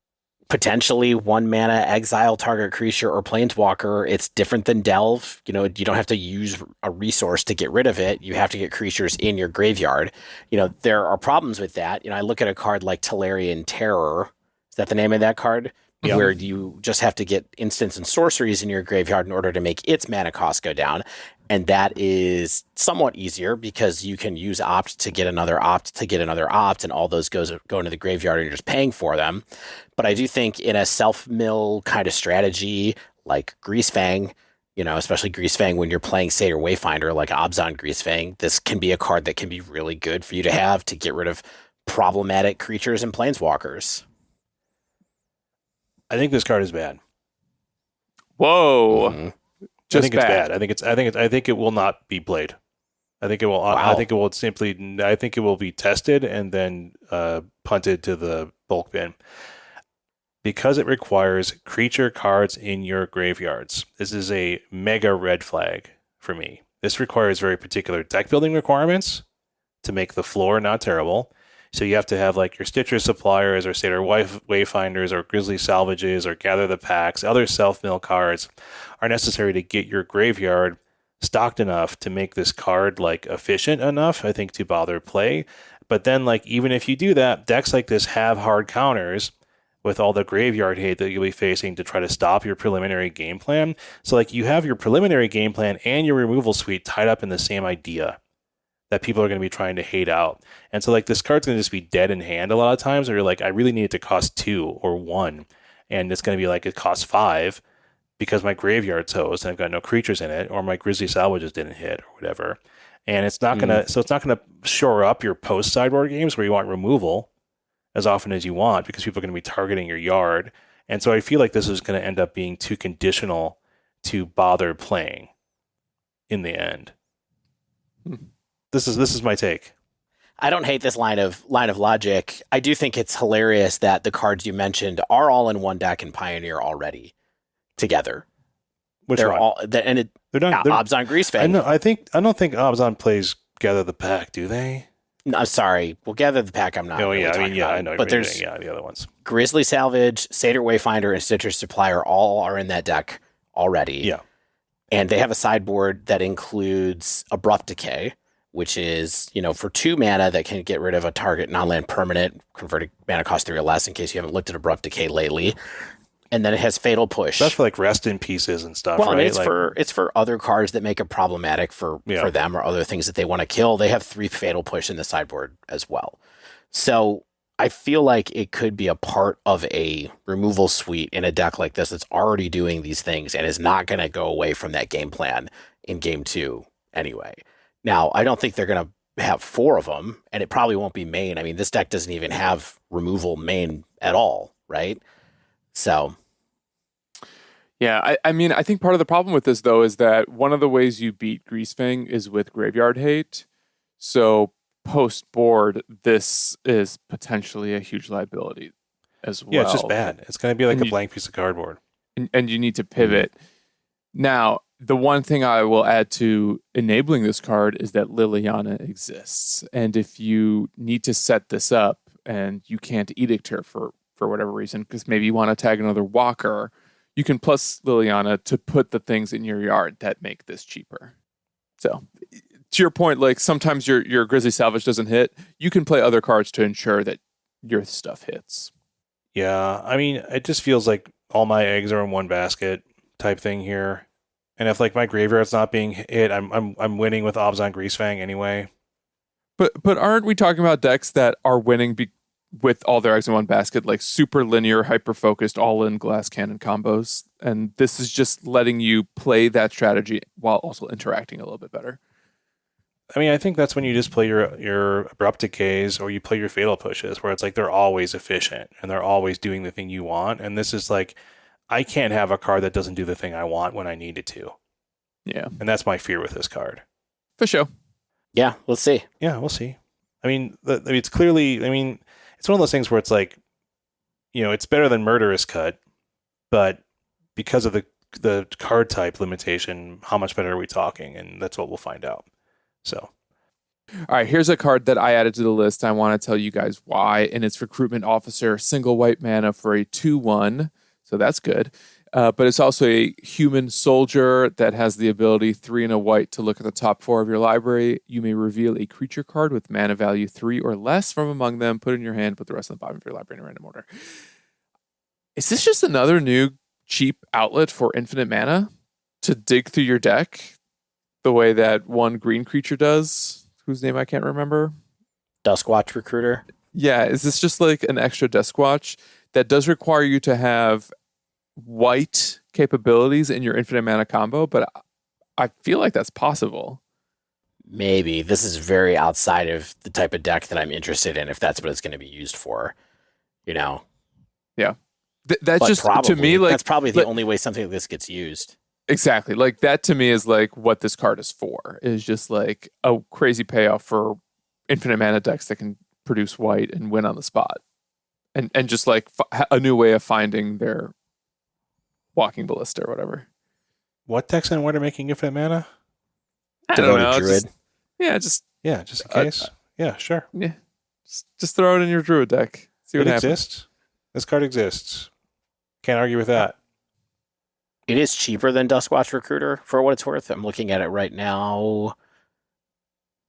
potentially 1 mana exile target creature or planeswalker. It's different than Delve. You know, you don't have to use a resource to get rid of it. You have to get creatures in your graveyard. You know, there are problems with that. You know, I look at a card like Tolarian Terror. Is that the name of that card? Yeah. Where you just have to get instants and sorceries in your graveyard in order to make its mana cost go down. And that is somewhat easier because you can use opt to get another opt to get another opt, and all those go into the graveyard and you're just paying for them. But I do think in a self-mill kind of strategy like Greasefang, you know, especially Greasefang when you're playing Satyr Wayfinder like Obzon Greasefang, this can be a card that can be really good for you to have to get rid of problematic creatures and planeswalkers. I think this card is bad. Whoa. Mm-hmm. I think it's bad. I think it will not be played. I think it will. Wow. I think it will simply. I think it will be tested and then punted to the bulk bin because it requires creature cards in your graveyards. This is a mega red flag for me. This requires very particular deck building requirements to make the floor not terrible. So you have to have like your Stitcher Suppliers or Satyr Wayfinders or Grizzly Salvages or Gather the Packs. Other self-mill cards are necessary to get your graveyard stocked enough to make this card like efficient enough, I think, to bother play. But then, like, even if you do that, decks like this have hard counters with all the graveyard hate that you'll be facing to try to stop your preliminary game plan. So, like, you have your preliminary game plan and your removal suite tied up in the same idea that people are going to be trying to hate out. And so, like, this card's going to just be dead in hand a lot of times, or you're like, I really need it to cost 2 or 1. And it's going to be like, it costs 5 because my graveyard's hosed and I've got no creatures in it, or my Grizzly Salvages didn't hit, or whatever. And it's not going to, so it's not going to shore up your post sideboard games where you want removal as often as you want because people are going to be targeting your yard. And so I feel like this is going to end up being too conditional to bother playing in the end. This is my take. I don't hate this line of logic. I do think it's hilarious that the cards you mentioned are all in one deck in Pioneer already together. Which they're one? all and they're not Obzon Greasefang. I don't think Obzon plays Gather the Pack, do they? No, I'm sorry. Well, Gather the Pack, I'm not. Oh, yeah. Really I know. But there's the other ones. Grizzly Salvage, Satyr Wayfinder, and Stitcher's Supplier all are in that deck already. Yeah. And they have a sideboard that includes Abrupt Decay, which is, for 2 mana that can get rid of a target non-land permanent, converting mana cost 3 or less in case you haven't looked at Abrupt Decay lately. And then it has Fatal Push. That's for like rest in pieces and stuff, well, right? I mean, it's for other cards that make it problematic for them or other things that they want to kill. They have 3 Fatal Push in the sideboard as well. So I feel like it could be a part of a removal suite in a deck like this that's already doing these things and is not going to go away from that game plan in game 2 anyway. Now, I don't think they're going to have 4 of them, and it probably won't be main. I mean, this deck doesn't even have removal main at all, right? So... Yeah, I mean, I think part of the problem with this, though, is that one of the ways you beat Greasefang is with graveyard hate. So post-board, this is potentially a huge liability as well. Yeah, it's just bad. It's going to be like a blank piece of cardboard. And you need to pivot. Now, the one thing I will add to enabling this card is that Liliana exists. And if you need to set this up and you can't edict her for whatever reason, because maybe you want to tag another walker, you can plus Liliana to put the things in your yard that make this cheaper. So, to your point, like sometimes your Grizzly Salvage doesn't hit. You can play other cards to ensure that your stuff hits. Yeah, I mean, it just feels like all my eggs are in one basket type thing here. And if like my graveyard's not being hit, I'm winning with Obzon Greasefang anyway. But aren't we talking about decks that are winning with all their eggs in one basket, like super linear, hyper-focused, all-in glass cannon combos? And this is just letting you play that strategy while also interacting a little bit better. I mean, I think that's when you just play your Abrupt Decays or you play your Fatal Pushes, where it's like they're always efficient and they're always doing the thing you want. And this is like, I can't have a card that doesn't do the thing I want when I need it to. Yeah. And that's my fear with this card. For sure. Yeah, we'll see. Yeah, we'll see. I mean, it's clearly, it's one of those things where it's like, it's better than Murderous Cut, but because of the card type limitation, how much better are we talking? And that's what we'll find out. So, all right, here's a card that I added to the list. I want to tell you guys why, and it's Recruitment Officer, single white mana for a 2/1, so that's good. But it's also a human soldier that has the ability 3 and a white to look at the top 4 of your library. You may reveal a creature card with mana value 3 or less from among them, put it in your hand, put the rest on the bottom of your library in a random order. Is this just another new cheap outlet for infinite mana to dig through your deck the way that one green creature does, whose name I can't remember? Duskwatch Recruiter. Yeah, is this just like an extra Duskwatch that does require you to have white capabilities in your infinite mana combo, but I feel like that's possible. Maybe. This is very outside of the type of deck that I'm interested in, if that's what it's going to be used for. Yeah. That's just, probably, to me, like... That's probably the only way something like this gets used. Exactly. Like, that to me is like what this card is for. Is just like a crazy payoff for infinite mana decks that can produce white and win on the spot. And just like a new way of finding their Walking Ballista or whatever. What decks and what are making infinite mana? I don't know. Druid. Just in case. Yeah, sure. Yeah, just throw it in your Druid deck. See what happens. Exists. This card exists. Can't argue with that. It is cheaper than Duskwatch Recruiter for what it's worth. I'm looking at it right now.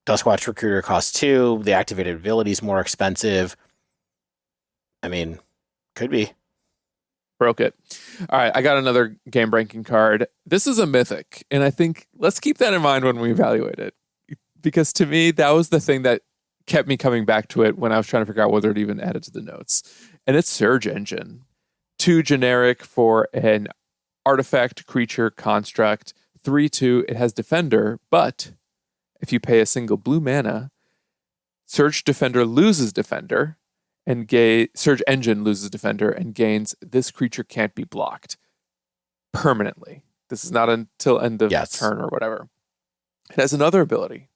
Duskwatch Recruiter costs 2. The activated ability is more expensive. I mean, could be. Broke it. All right, I got another game ranking card. This is a mythic, and I think let's keep that in mind when we evaluate it. Because to me, that was the thing that kept me coming back to it when I was trying to figure out whether to even add it to the notes. And it's Surge Engine. 2 generic for an artifact, creature, construct. 3/2, it has Defender, but if you pay a single blue mana, Surge Defender loses Defender, and Surge Engine loses Defender and gains this creature can't be blocked permanently. This is not until end of turn or whatever. It has another ability.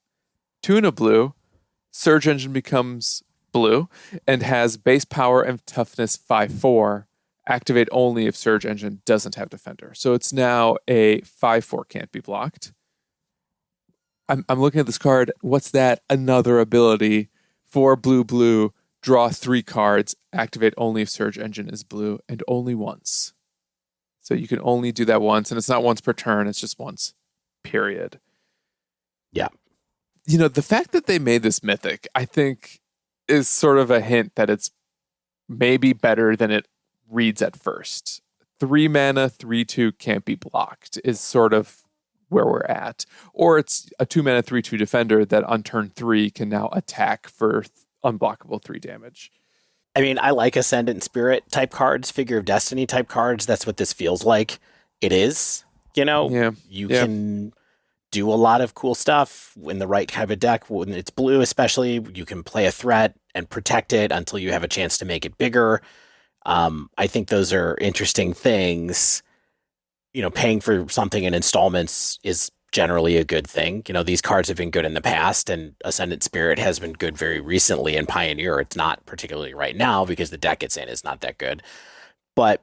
2 and a blue, Surge Engine becomes blue and has base power and toughness 5/4. Activate only if Surge Engine doesn't have Defender. So it's now a 5/4 can't be blocked. I'm looking at this card. What's that? Another ability for blue, draw 3 cards, activate only if Surge Engine is blue, and only once. So you can only do that once, and it's not once per turn, it's just once, period. Yeah. You know, the fact that they made this mythic, I think, is sort of a hint that it's maybe better than it reads at first. 3 mana, 3/2 can't be blocked is sort of where we're at. Or it's a 2 mana, 3/2 defender that on turn 3 can now attack for unblockable 3 damage. I mean, I like Ascendant Spirit type cards, Figure of Destiny type cards. That's what this feels like. It is, you know, you can do a lot of cool stuff in the right type of deck. When it's blue, especially, you can play a threat and protect it until you have a chance to make it bigger. I think those are interesting things. You know, paying for something in installments is generally a good thing. You know, these cards have been good in the past, and Ascendant Spirit has been good very recently. In Pioneer, it's not particularly right now because the deck it's in is not that good. But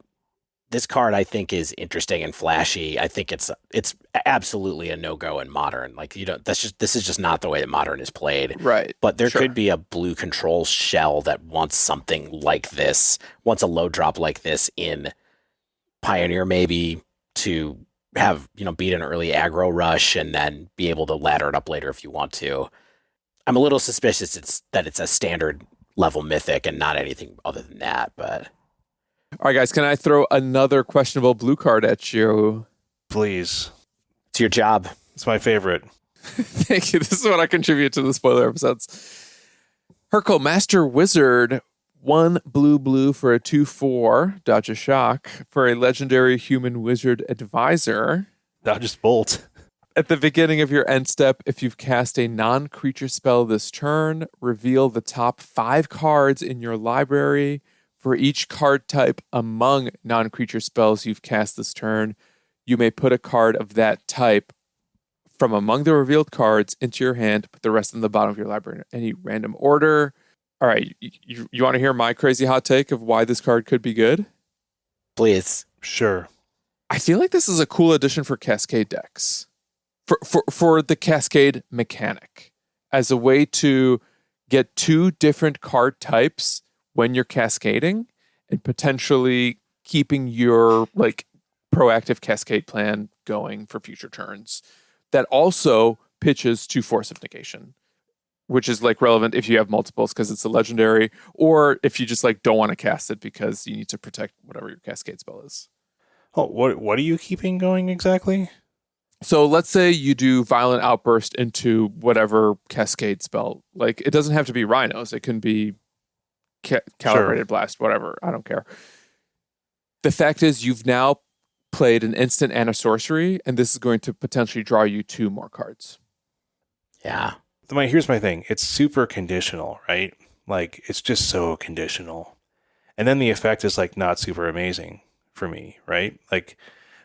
this card, I think, is interesting and flashy. I think it's absolutely a no-go in Modern. Like, you don't. This is just not the way that Modern is played. Right. But there could be a blue control shell that wants something like this, wants a low drop like this in Pioneer, maybe to have, you know, beat an early aggro rush and then be able to ladder it up later if you want to. I'm a little suspicious that it's a standard level mythic and not anything other than that, but. All right, guys, can I throw another questionable blue card at you? Please. It's your job. It's my favorite. Thank you. This is what I contribute to the spoiler episodes. Hurkyl, Master Wizard, 1 blue for a 2/4, dodge a shock, for a legendary human wizard advisor. Dodge a bolt. At the beginning of your end step, if you've cast a non-creature spell this turn, reveal the top 5 cards in your library. For each card type among non-creature spells you've cast this turn, you may put a card of that type from among the revealed cards into your hand, put the rest in the bottom of your library in any random order. All right, you want to hear my crazy hot take of why this card could be good? Please. Sure. I feel like this is a cool addition for Cascade decks. For the Cascade mechanic. As a way to get 2 different card types when you're cascading and potentially keeping your like proactive cascade plan going for future turns. That also pitches to Force of Negation, which is like relevant if you have multiples because it's a legendary, or if you just like don't want to cast it because you need to protect whatever your cascade spell is. Oh, what are you keeping going exactly? So let's say you do Violent Outburst into whatever cascade spell. Like, it doesn't have to be Rhinos. It can be Calibrated Blast, whatever. I don't care. The fact is, you've now played an instant and a sorcery, and this is going to potentially draw you 2 more cards. Yeah. Here's my thing. It's super conditional, right? Like, it's just so conditional. And then the effect is like not super amazing for me, right? Like,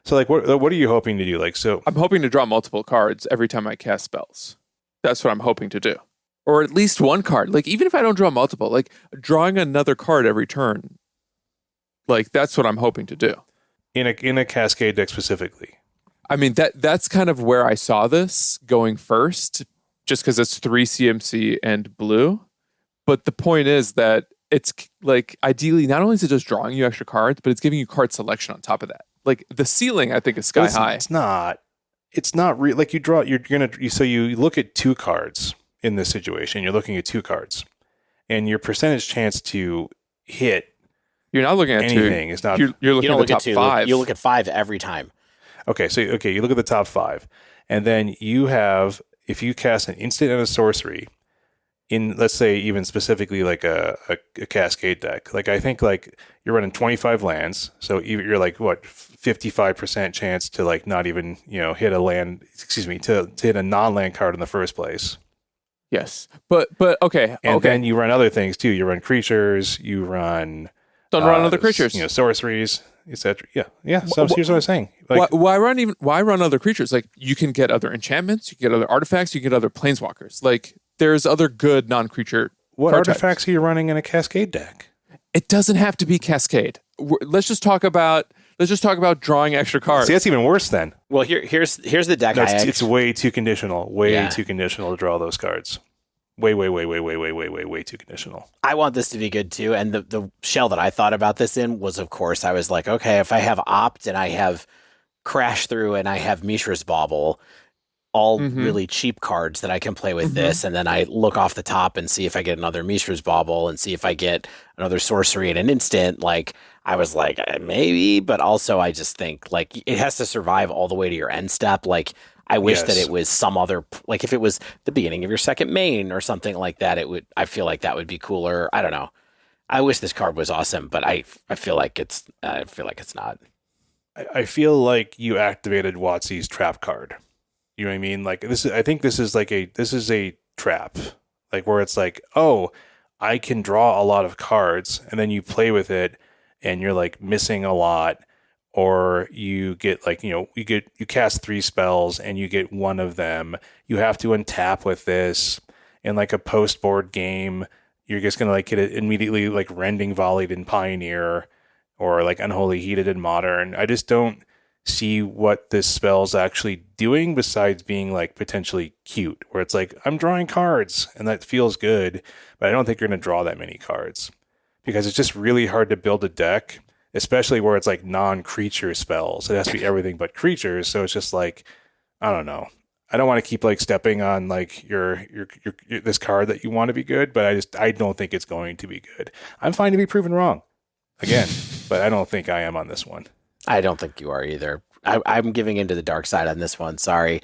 so like, what are you hoping to do? Like, so I'm hoping to draw multiple cards every time I cast spells. That's what I'm hoping to do. Or at least 1 card. Like, even if I don't draw multiple, like drawing another card every turn. Like, that's what I'm hoping to do. In a Cascade deck specifically. I mean, that's kind of where I saw this going first, just because it's 3 CMC and blue. But the point is that it's like, ideally, not only is it just drawing you extra cards, but it's giving you card selection on top of that. Like, the ceiling, I think, is sky high. It's not real. Like, you look at 2 cards in this situation. You're looking at 2 cards, and your percentage chance to hit you're not looking at anything 2. is not. You're looking at the top 5. You look at 5 every time. Okay, so you look at the top 5, and then you have, if you cast an instant and a sorcery in, let's say, even specifically like a Cascade deck, like I think like you're running 25 lands, so you're like what 55% chance to like not even hit a land. Excuse me, to hit a non-land card in the first place. Yes, but okay, and then you run other things too. You run creatures. You run don't run other creatures. Sorceries, etc. Yeah. So here's what I'm saying. Like, why run other creatures? Like you can get other enchantments, you can get other artifacts, you can get other planeswalkers. Like there's other good non-creature. What artifacts are you running in a Cascade deck? It doesn't have to be Cascade. Let's just talk about drawing extra cards. See, that's even worse then. Well, here's the deck. No, it's way too conditional. Too conditional to draw those cards. Way too conditional. I want this to be good too. And the shell that I thought about this in was, of course, I was like, okay, if I have Opt and I have Crash Through and I have Mishra's Bauble, all really cheap cards that I can play with this, and then I look off the top and see if I get another Mishra's Bauble and see if I get another sorcery in an instant. Like I was like, maybe, but also I just think like it has to survive all the way to your end step. Like I wish that it was some other, like if it was the beginning of your second main or something like that, I feel like that would be cooler. I don't know. I wish this card was awesome, but I feel like it's not. I feel like you activated WotC's trap card. You know what I mean? Like I think this is a trap, like where it's like, oh, I can draw a lot of cards, and then you play with it, and you're like missing a lot, or you get like you cast 3 spells and you get one of them. You have to untap with this in like a post board game. You're just gonna like get it immediately like rending volleyed in Pioneer, or like unholy heated in Modern. I just don't see what this spell's actually doing besides being like potentially cute, where it's like I'm drawing cards and that feels good, but I don't think you're going to draw that many cards because it's just really hard to build a deck, especially where it's like non-creature spells. It has to be everything but creatures, so it's just like I don't know. I don't want to keep like stepping on like your this card that you want to be good, but I don't think it's going to be good. I'm fine to be proven wrong again, but I don't think I am on this one. I don't think you are either. I'm giving into the dark side on this one. Sorry.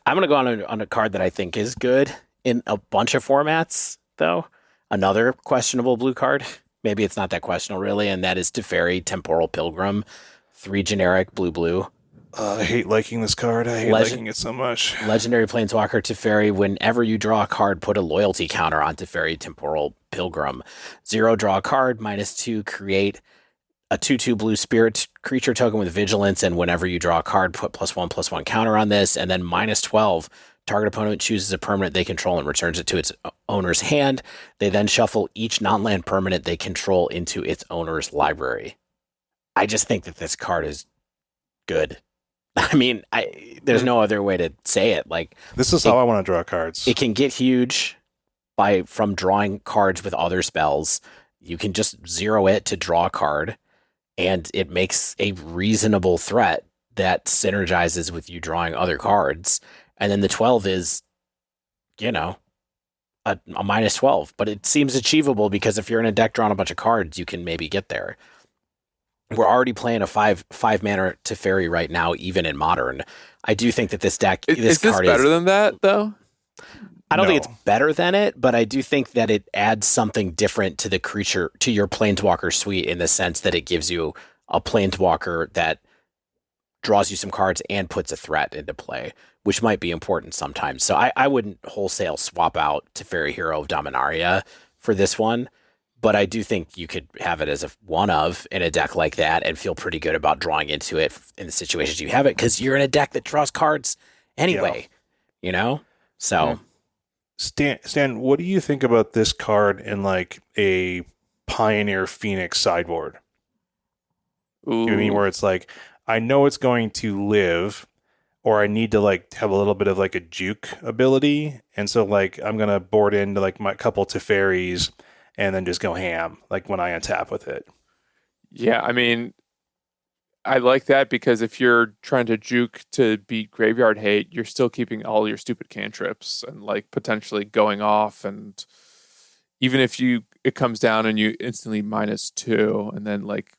I'm going to go on a card that I think is good in a bunch of formats, though. Another questionable blue card. Maybe it's not that questionable, really, and that is Teferi, Temporal Pilgrim. 3 generic, blue. I hate liking this card. I hate liking it so much. Legendary Planeswalker Teferi. Whenever you draw a card, put a loyalty counter on Teferi, Temporal Pilgrim. 0, draw a card. -2, create a 2/2 blue spirit creature token with vigilance, and whenever you draw a card, put +1/+1 counter on this, and then -12. Target opponent chooses a permanent they control and returns it to its owner's hand. They then shuffle each non-land permanent they control into its owner's library. I just think that this card is good. I mean, there's no other way to say it. Like this is how I want to draw cards. It can get huge from drawing cards with other spells. You can just 0 it to draw a card, and it makes a reasonable threat that synergizes with you drawing other cards. And then the 12 is, a -12. But it seems achievable because if you're in a deck drawing a bunch of cards, you can maybe get there. We're already playing a 5-mana Teferi right now, even in Modern. I do think that this deck... Is this better than that, though? I don't think it's better than it, but I do think that it adds something different to the creature, to your Planeswalker suite, in the sense that it gives you a Planeswalker that draws you some cards and puts a threat into play, which might be important sometimes. So I wouldn't wholesale swap out Teferi, Hero of Dominaria for this one, but I do think you could have it as a one-of in a deck like that and feel pretty good about drawing into it in the situations you have it, because you're in a deck that draws cards anyway, So... Stan, what do you think about this card in like a Pioneer Phoenix sideboard? Ooh. You know what I mean? Where it's like, I know it's going to live, or I need to like have a little bit of like a juke ability, and so like I'm gonna board into like my couple Teferis and then just go ham like when I untap with it. Yeah, I mean, I like that because if you're trying to juke to beat Graveyard Hate, you're still keeping all your stupid cantrips and like potentially going off. And even if it comes down and you instantly -2, and then like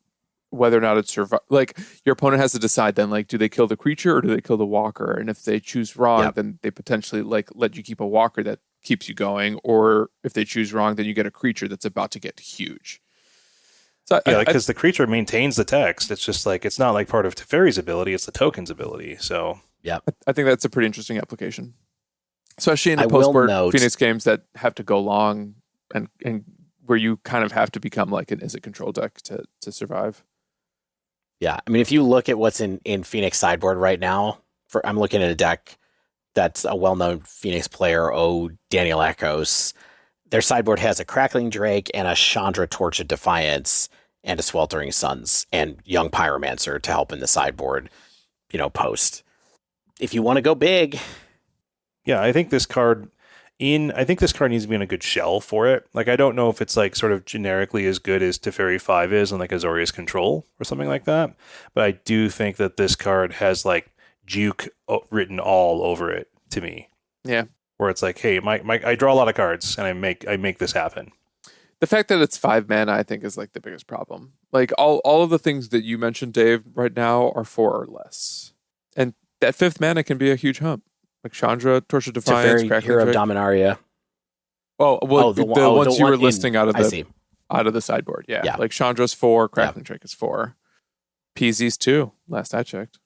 whether or not it survives, like your opponent has to decide then, like, do they kill the creature or do they kill the walker? And if they choose wrong, then they potentially like let you keep a walker that keeps you going. Or if they choose wrong, then you get a creature that's about to get huge. So because the creature maintains the text. It's just like, it's not like part of Teferi's ability, it's the token's ability. So I think that's a pretty interesting application, especially in the post-board Phoenix games that have to go long and where you kind of have to become like an Izzet control deck to survive. Yeah, I mean, if you look at what's in Phoenix sideboard right now, I'm looking at a deck that's a well-known Phoenix player, Daniel Echoes. Their sideboard has a Crackling Drake and a Chandra Torch of Defiance and a Sweltering Suns and Young Pyromancer to help in the sideboard, post. If you want to go big. Yeah, I think this card needs to be in a good shell for it. Like, I don't know if it's like sort of generically as good as Teferi 5 is in like Azorius Control or something like that. But I do think that this card has like juke written all over it to me. Yeah. Where it's like, hey, I draw a lot of cards and I make this happen. The fact that it's 5 mana, I think, is like the biggest problem. Like all of the things that you mentioned, Dave, right now are 4 or less. And that 5th mana can be a huge hump. Like Chandra, Torch of Defiance, Teferi, Hero of Dominaria. Oh, well, the ones you were listing out of the sideboard. Yeah. Like Chandra's 4, Crackling Drake is 4. PZ's 2, last I checked.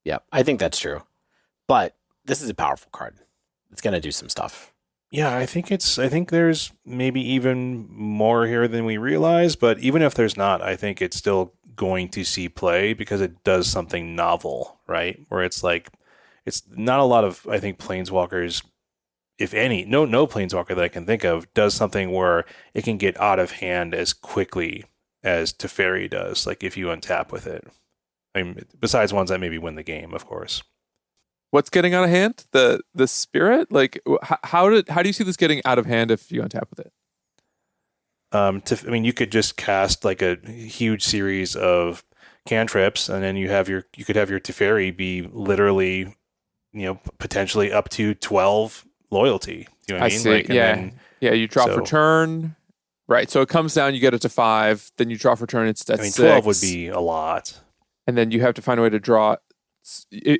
Yeah, I think that's true. But this is a powerful card. It's going to do some stuff. Yeah, I think there's maybe even more here than we realize, but even if there's not, I think it's still going to see play because it does something novel, right? Where it's like, it's not a lot of, I think, planeswalkers, if any, no planeswalker that I can think of does something where it can get out of hand as quickly as Teferi does, like if you untap with it. I mean, besides ones that maybe win the game, of course. What's getting out of hand? The spirit? Like, how do you see this getting out of hand if you untap with it? You could just cast like a huge series of cantrips, and then you could have your Teferi be literally, potentially up to 12 loyalty. You know what I mean? See. Like, you draw for turn. Right. So it comes down, you get it to 5, then you draw for turn, it's at 6. 12 would be a lot. And then you have to find a way to draw.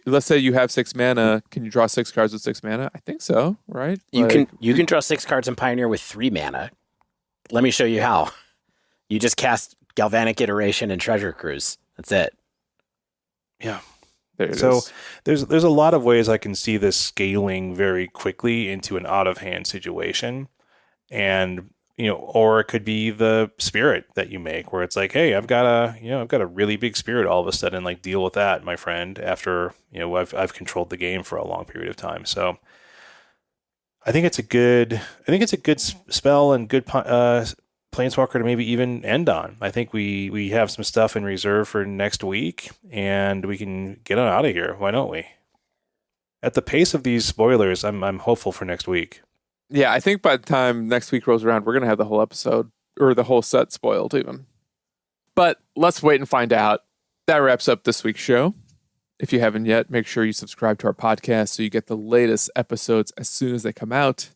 Let's say you have 6 mana. Can you draw 6 cards with 6 mana? I think so, right? You can draw 6 cards in Pioneer with 3 mana. Let me show you how. You just cast Galvanic Iteration and Treasure Cruise. That's it. Yeah. There's a lot of ways I can see this scaling very quickly into an out of hand situation. And or it could be the spirit that you make where it's like, hey, I've got a really big spirit all of a sudden, like, deal with that, my friend, after, I've controlled the game for a long period of time. So I think it's a good spell and good planeswalker to maybe even end on. I think we have some stuff in reserve for next week and we can get on out of here. Why don't we? At the pace of these spoilers, I'm hopeful for next week. Yeah, I think by the time next week rolls around, we're going to have the whole episode or the whole set spoiled even. But let's wait and find out. That wraps up this week's show. If you haven't yet, make sure you subscribe to our podcast so you get the latest episodes as soon as they come out.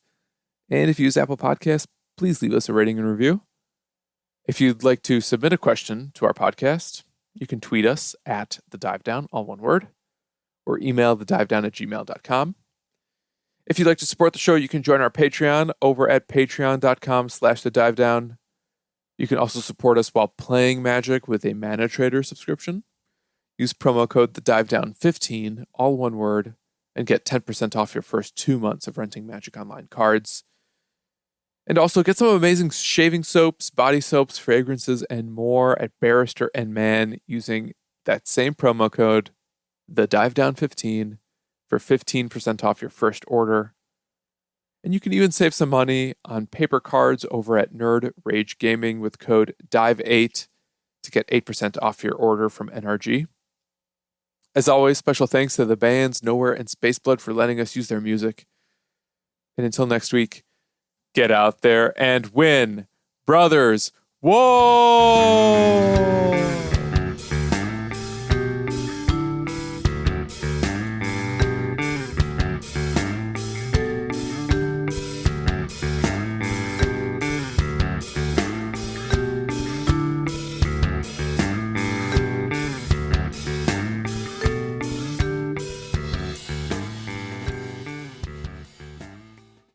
And if you use Apple Podcasts, please leave us a rating and review. If you'd like to submit a question to our podcast, you can tweet us at @thedivedown, all one word, or email thedivedown@gmail.com. If you'd like to support the show, you can join our Patreon over at patreon.com/thedivedown. You can also support us while playing Magic with a Mana Trader subscription. Use promo code TheDiveDown15, all one word, and get 10% off your first 2 months of renting Magic Online cards. And also get some amazing shaving soaps, body soaps, fragrances, and more at Barrister and Mann using that same promo code, TheDiveDown15, for 15% off your first order. And you can even save some money on paper cards over at Nerd Rage Gaming with code DIVE8 to get 8% off your order from NRG. As always, special thanks to the bands Nowhere and Spaceblood for letting us use their music. And until next week, get out there and win, brothers. Whoa!